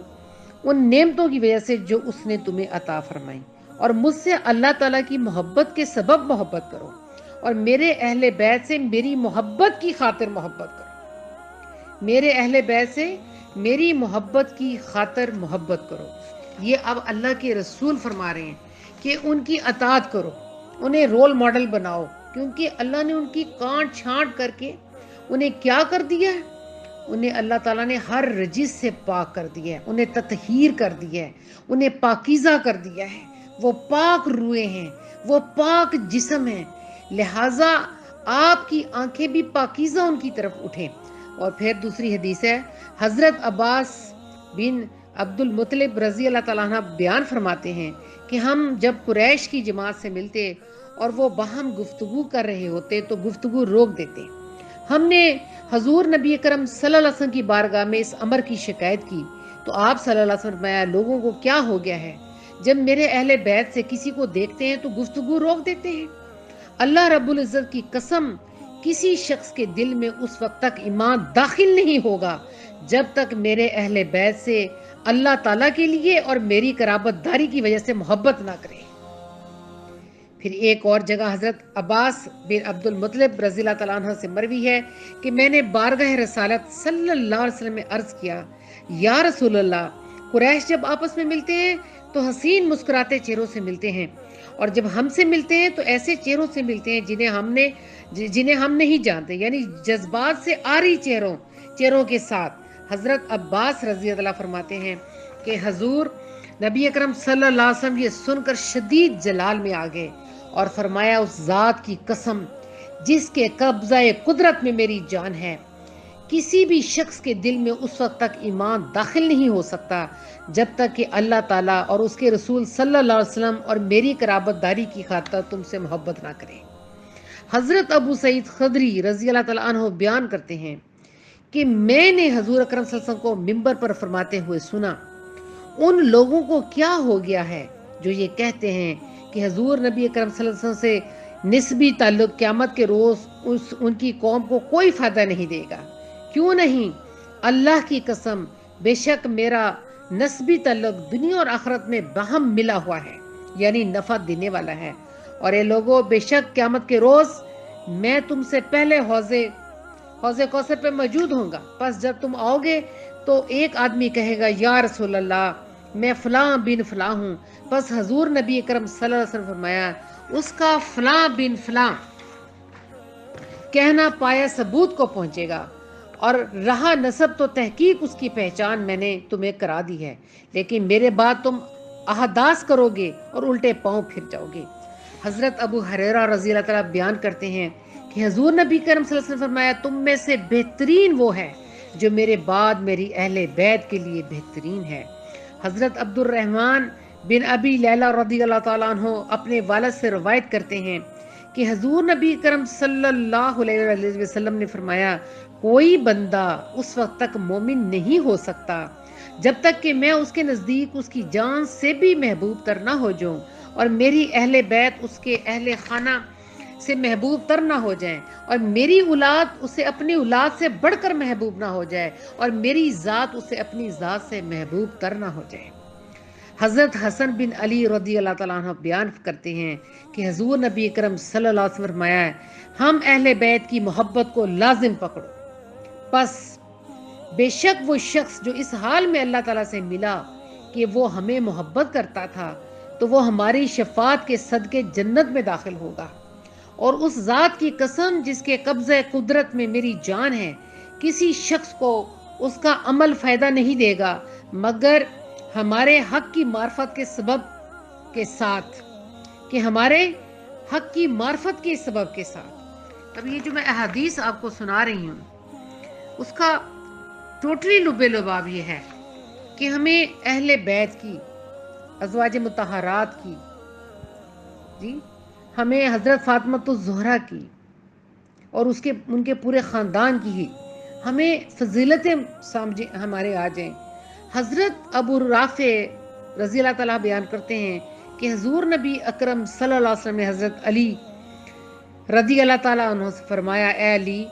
ان نعمتوں کی وجہ سے جو اس نے تمہیں عطا فرمائی، اور مجھ سے اللہ تعالیٰ کی محبت کے سبب محبت کرو، اور میرے اہل بیت سے میری محبت کی خاطر محبت کرو۔ میرے اہل بیت سے میری محبت کی خاطر محبت کرو۔ یہ اب اللہ کے رسول فرما رہے ہیں کہ ان کی اطاعت کرو، انہیں رول ماڈل بناؤ، کیونکہ اللہ نے ان کی کانٹ چھانٹ کر کے انہیں کیا کر دیا ہے، انہیں اللہ تعالیٰ نے ہر رجس سے پاک کر دیا ہے، انہیں تطہیر کر دیا ہے، انہیں پاکیزہ کر دیا ہے، وہ پاک روحیں ہیں، وہ پاک جسم ہیں۔ لہٰذا آپ کی آنکھیں بھی پاکیزہ ان کی طرف اٹھیں۔ اور پھر دوسری حدیث ہے، حضرت عباس بن عبد المطلب رضی اللہ تعالیٰ عنہ بیان فرماتے ہیں کہ ہم جب قریش کی جماعت سے ملتے اور وہ باہم گفتگو کر رہے ہوتے تو گفتگو روک دیتے۔ ہم نے حضور نبی اکرم صلی اللہ علیہ وسلم کی بارگاہ میں اس امر کی شکایت کی تو آپ صلی اللہ علیہ وسلم نے فرمایا، لوگوں کو کیا ہو گیا ہے، جب میرے اہل بیت سے کسی کو دیکھتے ہیں تو گفتگو روک دیتے ہیں۔ اللہ رب العزت کی قسم، کسی شخص کے دل میں اس وقت تک ایمان داخل نہیں ہوگا جب تک میرے اہل بیت سے اللہ تعالیٰ کے لیے اور میری قرابت داری کی وجہ سے محبت نہ کرے۔ پھر ایک اور جگہ حضرت عباس بن عبد المطلب رضی اللہ تعالیٰ عنہ سے مروی ہے کہ میں نے بارگاہ رسالت صلی اللہ علیہ وسلم میں عرض کیا، یا رسول اللہ، قریش جب آپس میں ملتے ہیں تو حسین مسکراتے چہروں سے ملتے ہیں، اور جب ہم سے ملتے ہیں تو ایسے چہروں سے ملتے ہیں جنہیں ہم نہیں جانتے، یعنی جذبات سے آری چہروں کے ساتھ۔ حضرت عباس رضی اللہ فرماتے ہیں کہ حضور نبی اکرم صلی اللہ علیہ وسلم یہ سن کر شدید جلال میں آ گئے اور فرمایا، اس ذات کی قسم جس کے قبضہ قدرت میں میری جان ہے، کسی بھی شخص کے دل میں اس وقت تک ایمان داخل نہیں ہو سکتا جب تک کہ اللہ تعالیٰ اور اس کے رسول صلی اللہ علیہ وسلم اور میری قرابت داری کی خاطر تم سے محبت نہ کرے۔ حضرت ابو سعید خدری رضی اللہ تعالیٰ عنہ بیان کرتے ہیں کہ میں نے حضور اکرم صلی اللہ علیہ وسلم کو منبر پر فرماتے ہوئے سنا، ان لوگوں کو کیا ہو گیا ہے جو یہ کہتے ہیں کہ حضور نبی اکرم صلی اللہ علیہ وسلم سے نسبی تعلق قیامت کے روز ان کی قوم کو کوئی فائدہ نہیں دے گا۔ کیوں نہیں؟ اللہ کی قسم، بے شک میرا نسبی تعلق دنیا اور آخرت میں باہم ملا ہوا ہے، یعنی نفع دینے والا ہے۔ اور اے لوگو، بے شک قیامت کے روز میں تم سے پہلے حوض کوثر پہ موجود ہوں گا، پس جب تم آؤ گے تو ایک آدمی کہے گا، یا رسول اللہ، میں فلاں بن فلاں ہوں، بس حضور نبی اکرم صلی اللہ علیہ وسلم فرمایا اس کا فلاں بن فلاں کہنا پایا ثبوت کو پہنچے گا، اور رہا نسب تو تحقیق اس کی پہچان میں نے تمہیں کرا دی ہے، لیکن میرے بعد تم احداث کرو گے اور الٹے پاؤں پھر جاؤ گے۔ حضرت ابو ہریرہ رضی اللہ تعالیٰ بیان کرتے ہیں کہ حضور نبی کرم صلی اللہ علیہ وسلم فرمایا تم میں سے بہترین وہ ہے جو میرے بعد میری اہل بیت کے لیے بہترین ہے۔ حضرت عبد الرحمن بن ابی لیلہ رضی اللہ تعالیٰ عنہ اپنے والد سے روایت کرتے ہیں کہ حضور نبی کرم صلی اللہ علیہ وسلم نے فرمایا کوئی بندہ اس وقت تک مومن نہیں ہو سکتا جب تک کہ میں اس کے نزدیک اس کی جان سے بھی محبوب تر نہ ہو جاؤں اور میری اہل بیت اس کے اہل خانہ سے محبوب تر نہ ہو جائیں، اور میری اولاد اسے اپنی اولاد سے بڑھ کر محبوب نہ ہو جائے، اور میری ذات اسے اپنی ذات سے محبوب تر نہ ہو جائے۔ حضرت حسن بن علی رضی اللہ تعالیٰ عنہ بیان کرتے ہیں کہ حضور نبی اکرم صلی اللہ علیہ وسلم فرمایا ہے ہم اہل بیت کی محبت کو لازم پکڑو، بس بے شک وہ شخص جو اس حال میں اللہ تعالیٰ سے ملا کہ وہ ہمیں محبت کرتا تھا تو وہ ہماری شفاعت کے صدقے جنت میں داخل ہوگا، اور اس ذات کی قسم جس کے قبضہ قدرت میں میری جان ہے کسی شخص کو اس کا عمل فائدہ نہیں دے گا مگر ہمارے حق کی معرفت کے سبب کے ساتھ، کہ ہمارے حق کی معرفت کے سبب کے ساتھ۔ اب یہ جو میں احادیث آپ کو سنا رہی ہوں اس کا ٹوٹلی لب لباب یہ ہے کہ ہمیں اہل بیت کی، ازواج مطہرات کی، جی ہمیں حضرت فاطمہ الزہرا کی اور ان کے پورے خاندان کی ہی ہمیں فضیلتیں سمجھے ہمارے آ جائیں۔ حضرت ابو رافع رضی اللہ تعالیٰ بیان کرتے ہیں کہ حضور نبی اکرم صلی اللہ علیہ وسلم نے حضرت علی رضی اللہ تعالیٰ عنہ سے فرمایا اے علی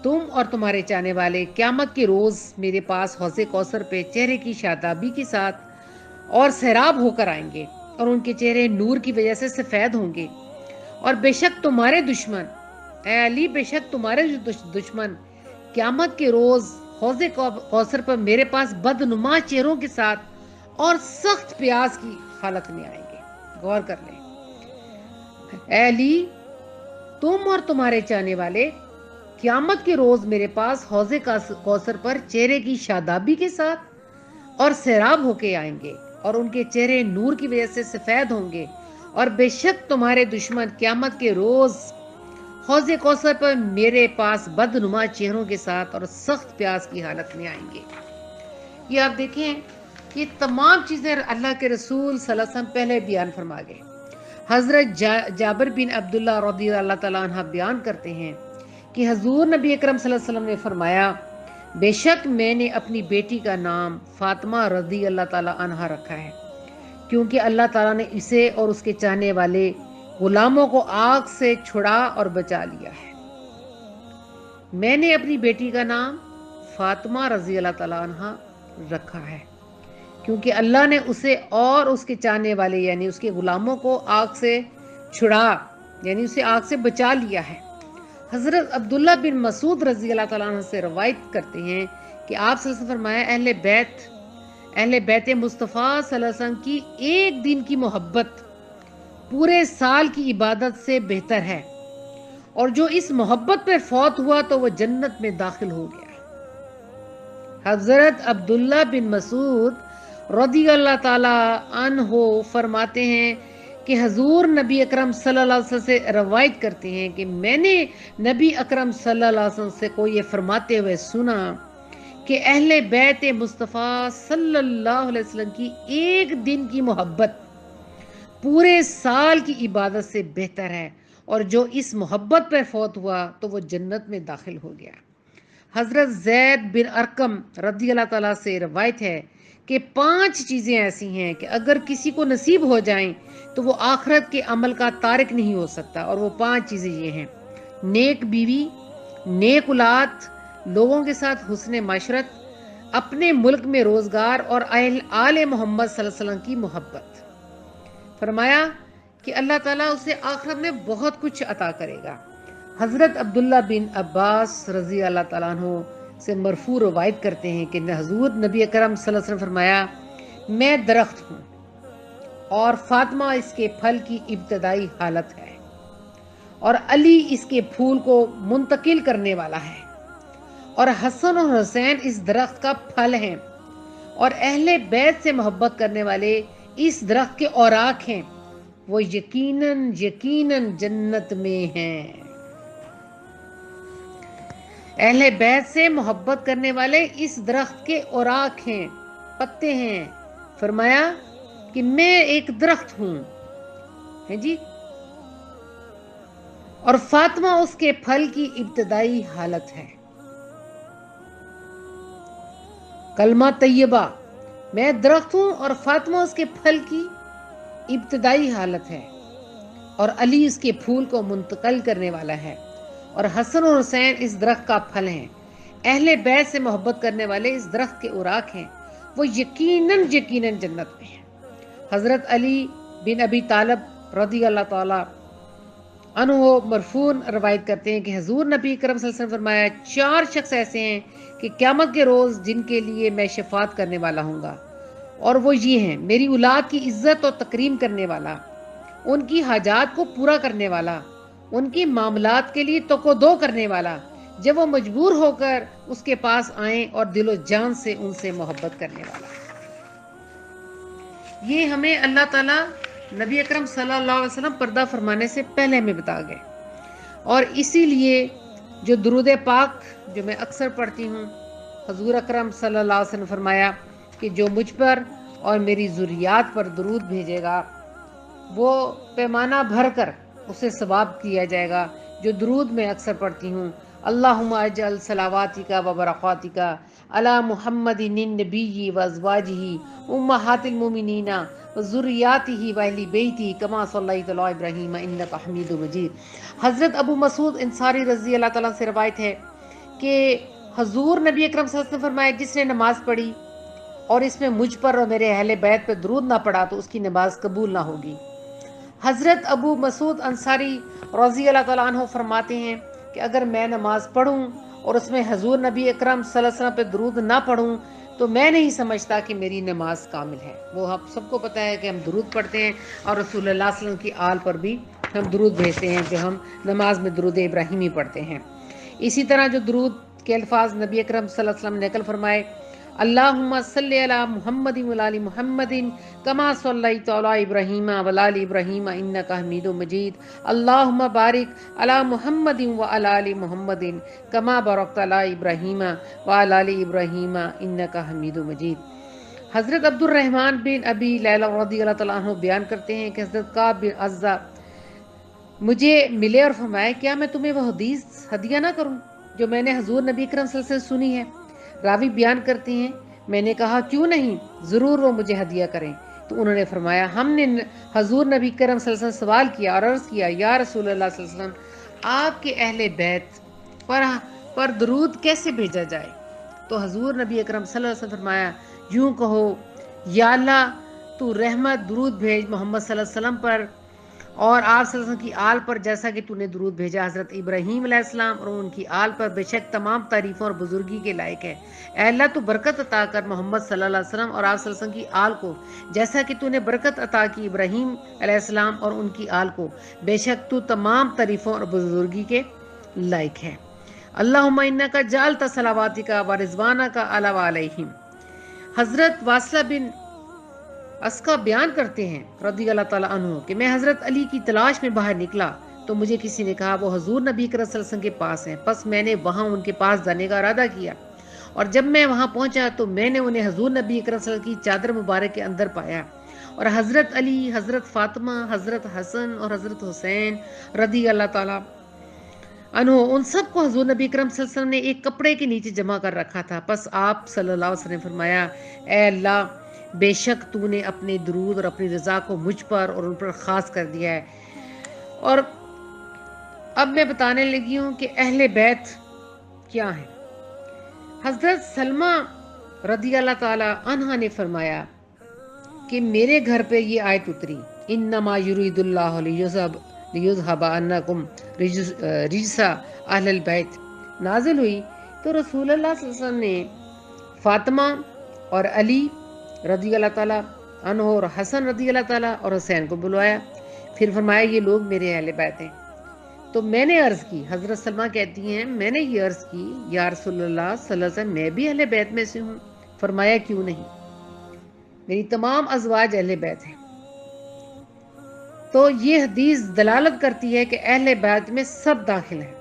تم اور تمہارے چاہنے والے قیامت کے روز میرے پاس حوض کوثر پہ چہرے کی شادابی کے ساتھ اور سیراب ہو کر آئیں گے، اور ان کے چہرے نور کی وجہ سے سفید ہوں گے، اور بے شک تمہارے دشمن اے علی بے شک تمہارے دشمن قیامت کے روز حوض کوثر پر میرے پاس بدنما چہروں کے ساتھ اور سخت پیاس کی حالت میں آئیں گے۔ غور کر لیں، اے علی تم اور تمہارے چاہنے والے قیامت کے روز میرے پاس حوض کوثر پر چہرے کی شادابی کے ساتھ اور سیراب ہو کے آئیں گے، اور ان کے چہرے نور کی وجہ سے سفید ہوں گے، اور بے شک تمہارے دشمن قیامت کے روز حوض کوثر پر میرے پاس بدنما چہروں کے ساتھ اور سخت پیاس کی حالت میں آئیں گے۔ یہ آپ دیکھیں یہ تمام چیزیں اللہ کے رسول صلی اللہ علیہ وسلم پہلے بیان فرما گئے۔ حضرت جابر بن عبداللہ رضی اللہ تعالیٰ عنہ بیان کرتے ہیں کہ حضور نبی اکرم صلی اللہ علیہ وسلم نے فرمایا بے شک میں نے اپنی بیٹی کا نام فاطمہ رضی اللہ تعالیٰ عنہ رکھا ہے، کیونکہ اللہ تعالیٰ نے اسے اور اس کے چاہنے والے غلاموں کو آگ سے چھڑا اور بچا لیا ہے۔ میں نے اپنی بیٹی کا نام فاطمہ رضی اللہ تعالیٰ عنہ رکھا ہے کیونکہ اللہ نے اسے اور اس کے چاہنے والے یعنی اس کے غلاموں کو آگ سے چھڑا یعنی اسے آگ سے بچا لیا ہے۔ حضرت عبداللہ بن مسعود رضی اللہ تعالیٰ عنہ سے روایت کرتے ہیں کہ آپ صلی اللہ علیہ وسلم فرمایا اہل بیت مصطفیٰ صلی اللہ علیہ وسلم کی ایک دن کی محبت پورے سال کی عبادت سے بہتر ہے، اور جو اس محبت پر فوت ہوا تو وہ جنت میں داخل ہو گیا۔ حضرت عبداللہ بن مسعود رضی اللہ تعالی عنہ فرماتے ہیں کہ حضور نبی اکرم صلی اللہ علیہ وسلم سے روایت کرتے ہیں کہ میں نے نبی اکرم صلی اللہ علیہ وسلم سے کو یہ فرماتے ہوئے سنا کہ اہل بیت مصطفیٰ صلی اللہ علیہ وسلم کی ایک دن کی محبت پورے سال کی عبادت سے بہتر ہے، اور جو اس محبت پر فوت ہوا تو وہ جنت میں داخل ہو گیا۔ حضرت زید بن ارقم رضی اللہ تعالیٰ سے روایت ہے کہ 5 چیزیں ایسی ہیں کہ اگر کسی کو نصیب ہو جائیں تو وہ آخرت کے عمل کا تارک نہیں ہو سکتا، اور وہ 5 چیزیں یہ ہیں: نیک بیوی، نیک اولاد، لوگوں کے ساتھ حسن معاشرت، اپنے ملک میں روزگار، اور آل محمد صلی اللہ علیہ وسلم کی محبت۔ فرمایا کہ اللہ تعالیٰ اسے آخرت میں بہت کچھ عطا کرے گا۔ حضرت عبداللہ بن عباس رضی اللہ تعالیٰ عنہ سے مرفوع روایت کرتے ہیں کہ حضور نبی اکرم صلی اللہ علیہ وسلم فرمایا میں درخت ہوں اور فاطمہ اس کے پھل کی ابتدائی حالت ہے اور علی اس کے پھول کو منتقل کرنے والا ہے اور حسن اور حسین اس درخت کا پھل ہیں اور اہل بیت سے محبت کرنے والے اس درخت کے اوراق ہیں، وہ یقیناً یقیناً جنت میں ہیں۔ اہل بیت سے محبت کرنے والے اس درخت کے اوراق ہیں، پتے ہیں۔ فرمایا کہ میں ایک درخت ہوں، ہے جی، اور فاطمہ اس کے پھل کی ابتدائی حالت ہے۔ کلمہ طیبہ، میں درخت ہوں اور فاطمہ اس کے پھل کی ابتدائی حالت ہے اور علی اس کے پھول کو منتقل کرنے والا ہے اور حسن اور حسین اس درخت کا پھل ہیں۔ اہل بیت سے محبت کرنے والے اس درخت کے اوراق ہیں، وہ یقیناً یقیناً جنت میں ہیں۔ حضرت علی بن ابی طالب رضی اللہ تعالی عنہ مرفوعاً روایت کرتے ہیں کہ حضور نبی کرم صلی اللہ علیہ وسلم فرمایا، 4 شخص ایسے ہیں کہ قیامت کے روز جن کے لیے میں شفاعت کرنے والا ہوں گا، اور وہ یہ ہیں: میری اولاد کی عزت اور تکریم کرنے والا، ان کی حاجات کو پورا کرنے والا، ان کی معاملات کے لیے توقع کرنے والا، جب وہ مجبور ہو کر اس کے پاس آئیں، اور دل و جان سے ان سے محبت کرنے والا۔ یہ ہمیں اللہ تعالیٰ نبی اکرم صلی اللہ علیہ وسلم پردہ فرمانے سے پہلے ہمیں بتا گئے، اور اسی لیے جو درود پاک جو میں اکثر پڑھتی ہوں، حضور اکرم صلی اللہ علیہ وسلم فرمایا کہ جو مجھ پر اور میری ذریات پر درود بھیجے گا وہ پیمانہ بھر کر اسے ثواب کیا جائے گا۔ جو درود میں اکثر پڑھتی ہوں، اللہم اجعل صلواتک و برکاتک علی محمد النبی و ازواجہ امہات المؤمنین و ذریاتہ و اہل بیتہ کما صلیت علی ابراہیم انک حمید مجید۔ حضرت ابو مسعود انصاری رضی اللہ تعالیٰ سے روایت ہے کہ حضور نبی اکرم صلی اللہ علیہ وسلم فرمائے، جس نے نماز پڑھی اور اس میں مجھ پر اور میرے اہل بیت پر درود نہ پڑا تو اس کی نماز قبول نہ ہوگی۔ حضرت ابو مسعود انصاری رضی اللہ تعالیٰ عنہ فرماتے ہیں کہ اگر میں نماز پڑھوں اور اس میں حضور نبی اکرم صلی اللہ علیہ وسلم پہ درود نہ پڑھوں تو میں نہیں سمجھتا کہ میری نماز کامل ہے۔ وہ آپ سب کو پتہ ہے کہ ہم درود پڑھتے ہیں اور رسول اللہ صلی اللہ علیہ وسلم کی آل پر بھی ہم درود بھیجتے ہیں، جو ہم نماز میں درود ابراہیمی پڑھتے ہیں۔ اسی طرح جو درود کے الفاظ نبی اکرم صلی اللہ علیہ وسلم نے نقل فرمائے، اللہم صلی علی محمد و علی محمد کما صلیت علی ابراہیم و علی ابراہیم انک حمید مجید، اللہم بارک علی محمد و علی محمد کما بارکت علی ابراہیم و علی ابراہیم انک حمید مجید۔ حضرت عبد الرحمن بن ابی لیلہ رضی اللہ تعالیٰ عنہ بیان کرتے ہیں کہ حضرت کعب بن عزہ مجھے ملے اور فرمائے، کیا میں تمہیں وہ حدیث ہدیہ نہ کروں جو میں نے حضور نبی اکرم صلی اللہ علیہ وسلم سنی ہے؟ راوی بیان کرتے ہیں، میں نے کہا کیوں نہیں، ضرور وہ مجھے ہدیہ کریں۔ تو انہوں نے فرمایا، ہم نے حضور نبی کرم صلی اللہ علیہ وسلم سوال کیا اور عرض کیا، یا رسول اللہ صلی اللہ علیہ وسلم، آپ کے اہل بیت پر درود کیسے بھیجا جائے؟ تو حضور نبی اکرم صلی اللہ علیہ وسلم فرمایا، یوں کہو، یا اللہ تو رحمت درود بھیج محمد صلی اللہ علیہ وسلم پر اور آپ صلی اللہ علیہ وسلم کی آل پر جیسا کہ تو نے درود بھیجا حضرت ابراہیم علیہ السلام اور ان کی آل پر، بے شک تمام تعریفوں اور بزرگی کے لائق ہے۔ اے اللہ تو برکت عطا کر محمد صلی اللہ علیہ وسلم اور آپ صلی اللہ علیہ وسلم کی آل کو جیسا کہ تو نے برکت عطا کی ابراہیم علیہ السلام اور ان کی آل کو، بے شک تو تمام تعریفوں اور بزرگی کے لائق ہے۔ اللہم انک جعلت صلواتک و رضوانک علی علیہم۔ حضرت واصلہ بن اسقا بیان کرتے ہیں رضی اللہ تعالیٰ عنہ کہ میں حضرت علی کی تلاش میں باہر نکلا تو مجھے کسی نے کہا وہ حضور نبی کریم صلی اللہ علیہ وسلم کے پاس ہیں، پس میں نے وہاں ان کے پاس جانے کا ارادہ کیا، اور جب میں وہاں پہنچا تو میں نے انہیں حضور نبی کریم صلی اللہ علیہ وسلم کی چادر مبارک کے اندر پایا، اور حضرت علی، حضرت فاطمہ، حضرت حسن اور حضرت حسین رضی اللہ تعالیٰ عنہ، ان سب کو حضور نبی کریم صلی اللہ علیہ وسلم نے ایک کپڑے کے نیچے جمع کر رکھا تھا۔ پس آپ صلی اللہ علیہ وسلم نے فرمایا، اے اللہ، بے شک تو نے اپنے درود اور اپنی رضا کو مجھ پر اور ان پر خاص کر دیا ہے۔ اور اب میں بتانے لگی ہوں کہ اہل بیت کیا ہیں۔ حضرت سلمہ رضی اللہ تعالی عنہا نے فرمایا کہ میرے گھر پہ یہ آیت اتری، انما یرید اللہ لیذھب عنکم رجس اہل البیت، نازل ہوئی تو رسول اللہ صلی اللہ علیہ وسلم نے فاطمہ اور علی رضی اللہ تعالیٰ عنہ اور حسن رضی اللہ تعالیٰ اور حسین کو بلوایا. پھر فرمایا یہ لوگ میرے اہل بیت ہیں. تو میں نے عرض کی، حضرت سلمہ کہتی ہیں میں نے یہ عرض کی یا رسول اللہ صلی اللہ علیہ وسلم میں بھی اہل بیت میں سے ہوں. فرمایا کیوں نہیں، میری تمام ازواج اہل بیت ہیں. تو یہ حدیث دلالت کرتی ہے کہ اہل بیت میں سب داخل ہیں،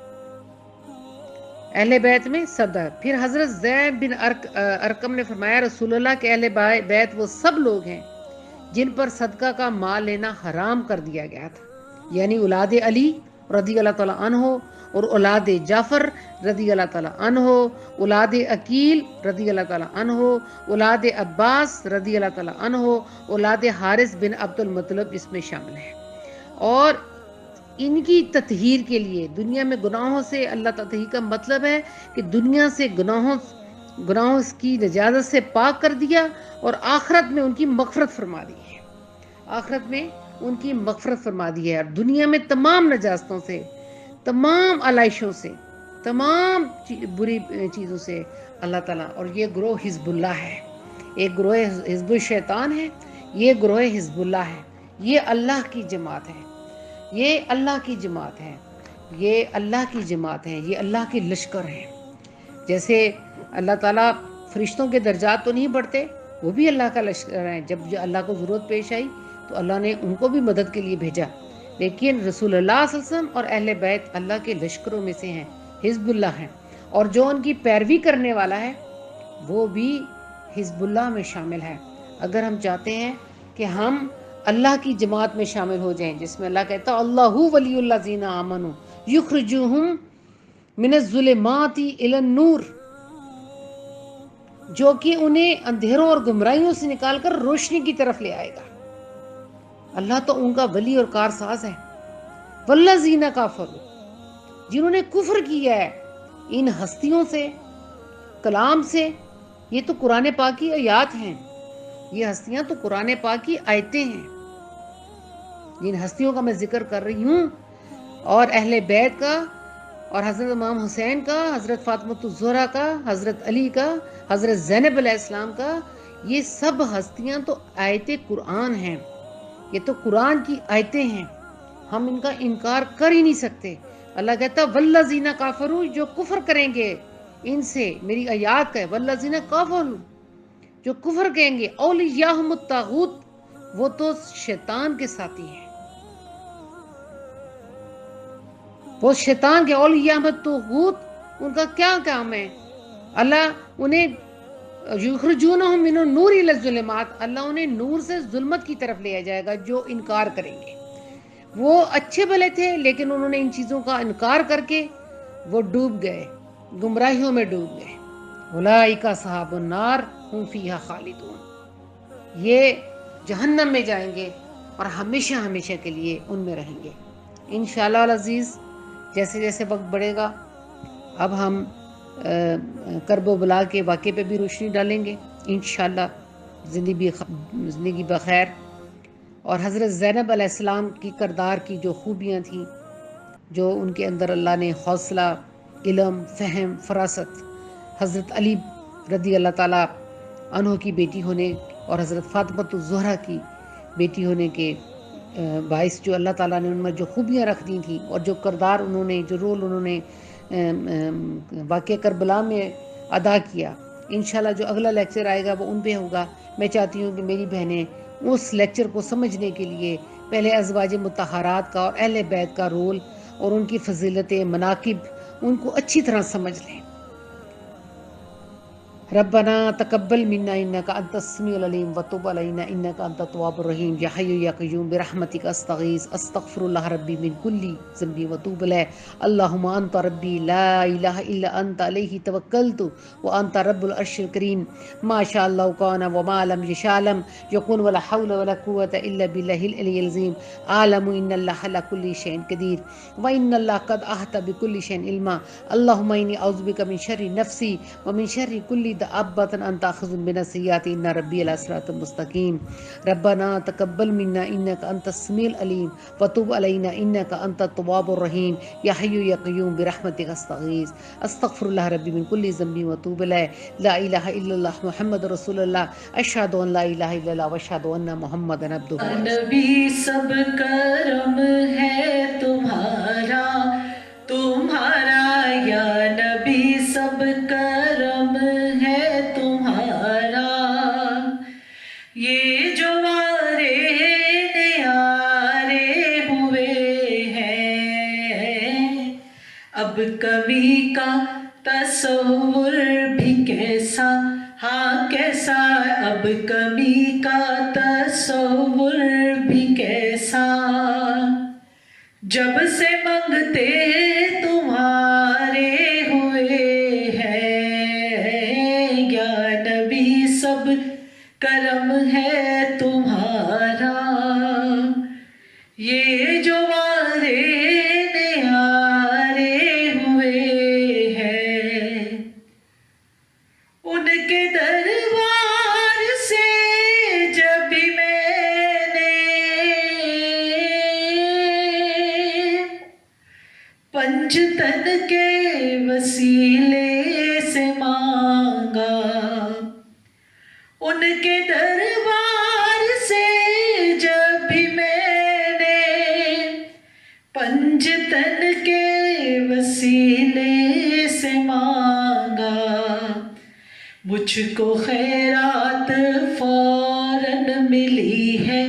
اہل بیت میں سب داخل. پھر حضرت زید بن ارقم نے فرمایا رسول اللہ کے اہل بیت وہ سب لوگ ہیں جن پر صدقہ کا مال لینا حرام کر دیا گیا تھا، یعنی اولاد علی رضی اللہ تعالیٰ عنہ اور اولاد جعفر رضی اللہ تعالیٰ عنہ، اولاد عقیل رضی اللہ تعالیٰ عنہ، اولاد عباس رضی اللہ تعالیٰ عنہ، اولاد حارث بن عبد المطلب اس میں شامل ہیں. اور ان کی تطہیر کے لیے دنیا میں گناہوں سے اللہ تطہیر کا مطلب ہے کہ دنیا سے گناہوں کی نجاست سے پاک کر دیا اور آخرت میں ان کی مغفرت فرما دی ہے، آخرت میں ان کی مغفرت فرما دی ہے. اور دنیا میں تمام نجاستوں سے، تمام علائشوں سے، تمام بری چیزوں سے اللہ تعالیٰ. اور یہ گروہ حزب اللہ ہے، ایک گروہ حزب الشیطان ہے، یہ گروہ حزب اللہ ہے. یہ اللہ کی جماعت ہے، یہ اللہ کی جماعت ہے، یہ اللہ کی جماعت ہے، یہ اللہ کے لشکر ہیں. جیسے اللہ تعالیٰ فرشتوں کے درجات تو نہیں بڑھتے، وہ بھی اللہ کا لشکر ہیں. جب اللہ کو ضرورت پیش آئی تو اللہ نے ان کو بھی مدد کے لیے بھیجا. لیکن رسول اللہ صلی اللہ علیہ وسلم اور اہل بیت اللہ کے لشکروں میں سے ہیں، حزب اللہ ہیں. اور جو ان کی پیروی کرنے والا ہے وہ بھی حزب اللہ میں شامل ہے. اگر ہم چاہتے ہیں کہ ہم اللہ کی جماعت میں شامل ہو جائیں جس میں اللہ کہتا ہے اللہ ولی الذین آمنوا یخرجوہم من الظلمات الی النور، جو کہ انہیں اندھیروں اور گمراہیوں سے نکال کر روشنی کی طرف لے آئے گا. اللہ تو ان کا ولی اور کارساز ہے. والذین کفروا، جنہوں نے کفر کیا ہے ان ہستیوں سے، کلام سے. یہ تو قرآن پاک کی آیات ہیں، یہ ہستیاں تو قرآن پاک کی آیتیں ہیں جن ہستیوں کا میں ذکر کر رہی ہوں. اور اہل بیت کا، اور حضرت امام حسین کا، حضرت فاطمۃ الزہرا کا، حضرت علی کا، حضرت زینب علیہ السلام کا، یہ سب ہستیاں تو آیت قرآن ہیں، یہ تو قرآن کی آیتیں ہیں. ہم ان کا انکار کر ہی نہیں سکتے. اللہ کہتا ہے والذین کافروا، جو کفر کریں گے ان سے، میری آیات کا ہے والذین کافروا، جو کفر کہیں گے، اولیاءہم الطاغوت، وہ تو شیطان کے ساتھی ہیں، وہ شیطان کے اولیاء الطاغوت. ان کا کیا کام ہے؟ اللہ انہیں یخرجونہم من النور الی الظلمات، اللہ انہیں نور سے ظلمت کی طرف لے جائے گا جو انکار کریں گے. وہ اچھے بھلے تھے لیکن انہوں نے ان چیزوں کا انکار کر کے وہ ڈوب گئے، گمراہیوں میں ڈوب گئے. اولئک اصحاب النار ہم فیہا خالدون، یہ جہنم میں جائیں گے اور ہمیشہ ہمیشہ کے لیے ان میں رہیں گے. انشاءاللہ العزیز جیسے جیسے وقت بڑھے گا اب ہم کرب و بلا کے واقعے پہ بھی روشنی ڈالیں گے انشاءاللہ. زندگی بخیر. اور حضرت زینب علیہ السلام کی کردار کی جو خوبیاں تھیں، جو ان کے اندر اللہ نے حوصلہ، علم، فہم، فراست، حضرت علی رضی اللہ تعالیٰ عنہ کی بیٹی ہونے اور حضرت فاطمۃ الزہرا کی بیٹی ہونے کے باعث جو اللہ تعالیٰ نے ان میں جو خوبیاں رکھ دی تھیں اور جو کردار انہوں نے، جو رول انہوں نے واقعہ کربلا میں ادا کیا. انشاءاللہ جو اگلا لیکچر آئے گا وہ ان پہ ہوگا. میں چاہتی ہوں کہ میری بہنیں اس لیکچر کو سمجھنے کے لیے پہلے ازواج مطہرات کا اور اہل بیت کا رول اور ان کی فضیلتیں، مناقب ان کو اچھی طرح سمجھ لیں. ربنا تقبل منا انك انت السميع العليم وتب علينا انك انت التواب الرحيم. يا حي يا قيوم برحمتك استغيث استغفر الله ربي من كل ذنب وتوب اليه. اللهم انت ربي لا اله الا انت عليه توكلت وانت رب العرش الكريم. ما شاء الله كان وما لم يشاء لم يكن ولا حول ولا قوة الا بالله العلي العظيم. اعلم ان الله على كل شيء قدير وان الله قد احاط بكل شيء علما. اللهم اني اعوذ بك من شر نفسي ومن شر كل دابۃ ان تاخذ من السیئات ان ربی علی صراط مستقیم ربنا تقبل منا انک انت السمیع العلیم وتب علینا انک انت التواب الرحیم یا حی یا قیوم برحمتک استغیث استغفر اللہ ربی من کل ذنب واتوب الیہ لا الہ الا اللہ محمد رسول اللہ اشہد ان لا الہ الا اللہ واشہد ان محمدا عبدہ نبی سب کرم ہے تمہارا تمہارا یا نبی سب کرم ہے تمہارا یہ جو وارے نیارے ہوئے ہیں اب کمی کا تصور بھی کیسا ہاں کیسا اب کمی کا تصور بھی کیسا جب سے منگتے تمہارے ہوئے ہیں یا نبی سب کرم ہے تمہارا یہ جو وارے نیارے ہوئے ہیں ان کے دربار سے جب بھی میں نے پنجتن کے وسیلے سے مانگا ان کے دربار سے جب بھی میں نے پنجتن کے وسیلے سے مانگا مجھ کو خیرات فوراً ملی ہے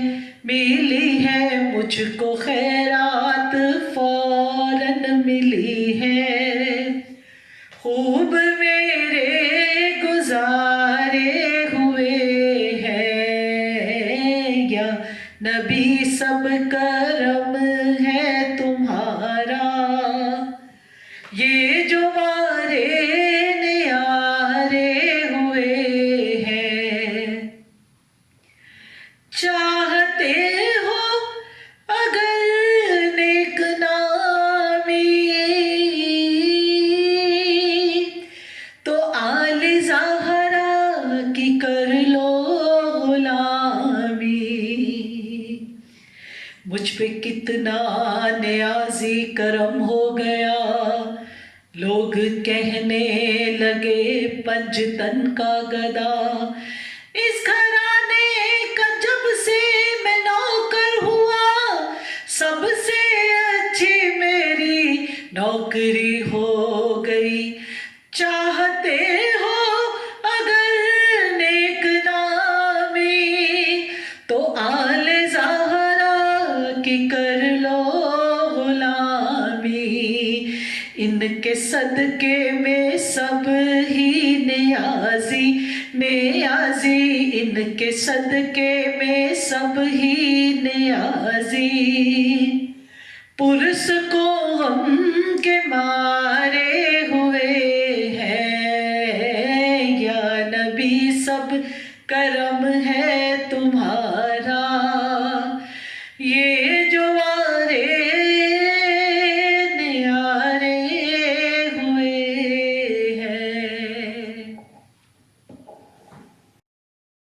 مجھ کو خیرات فوراً ملی ہے خوب میرے گزارے ہوئے ہیں یا نبی سب کرم ہے تمہارا یہ جو وارے نیارے ہوئے ہیں چاہتے ہو اگر نیک نامی تو آل زہرا کی کر لو غلامی مجھ پہ کتنا نیازی کرم ہو گیا لوگ کہنے لگے پنجتن کا گدا اس گھرانے کا جب سے میں نوکر ہوا سب سے اچھی میری نوکری ہو گئی چاہتے ہو اگر نیک نامی تو آل زہرا کی کر لو غلامی ان کے صدقے میں سب ہی نیازی ان کے صدقے میں سب ہی نیازی پرس کو غم کے مارے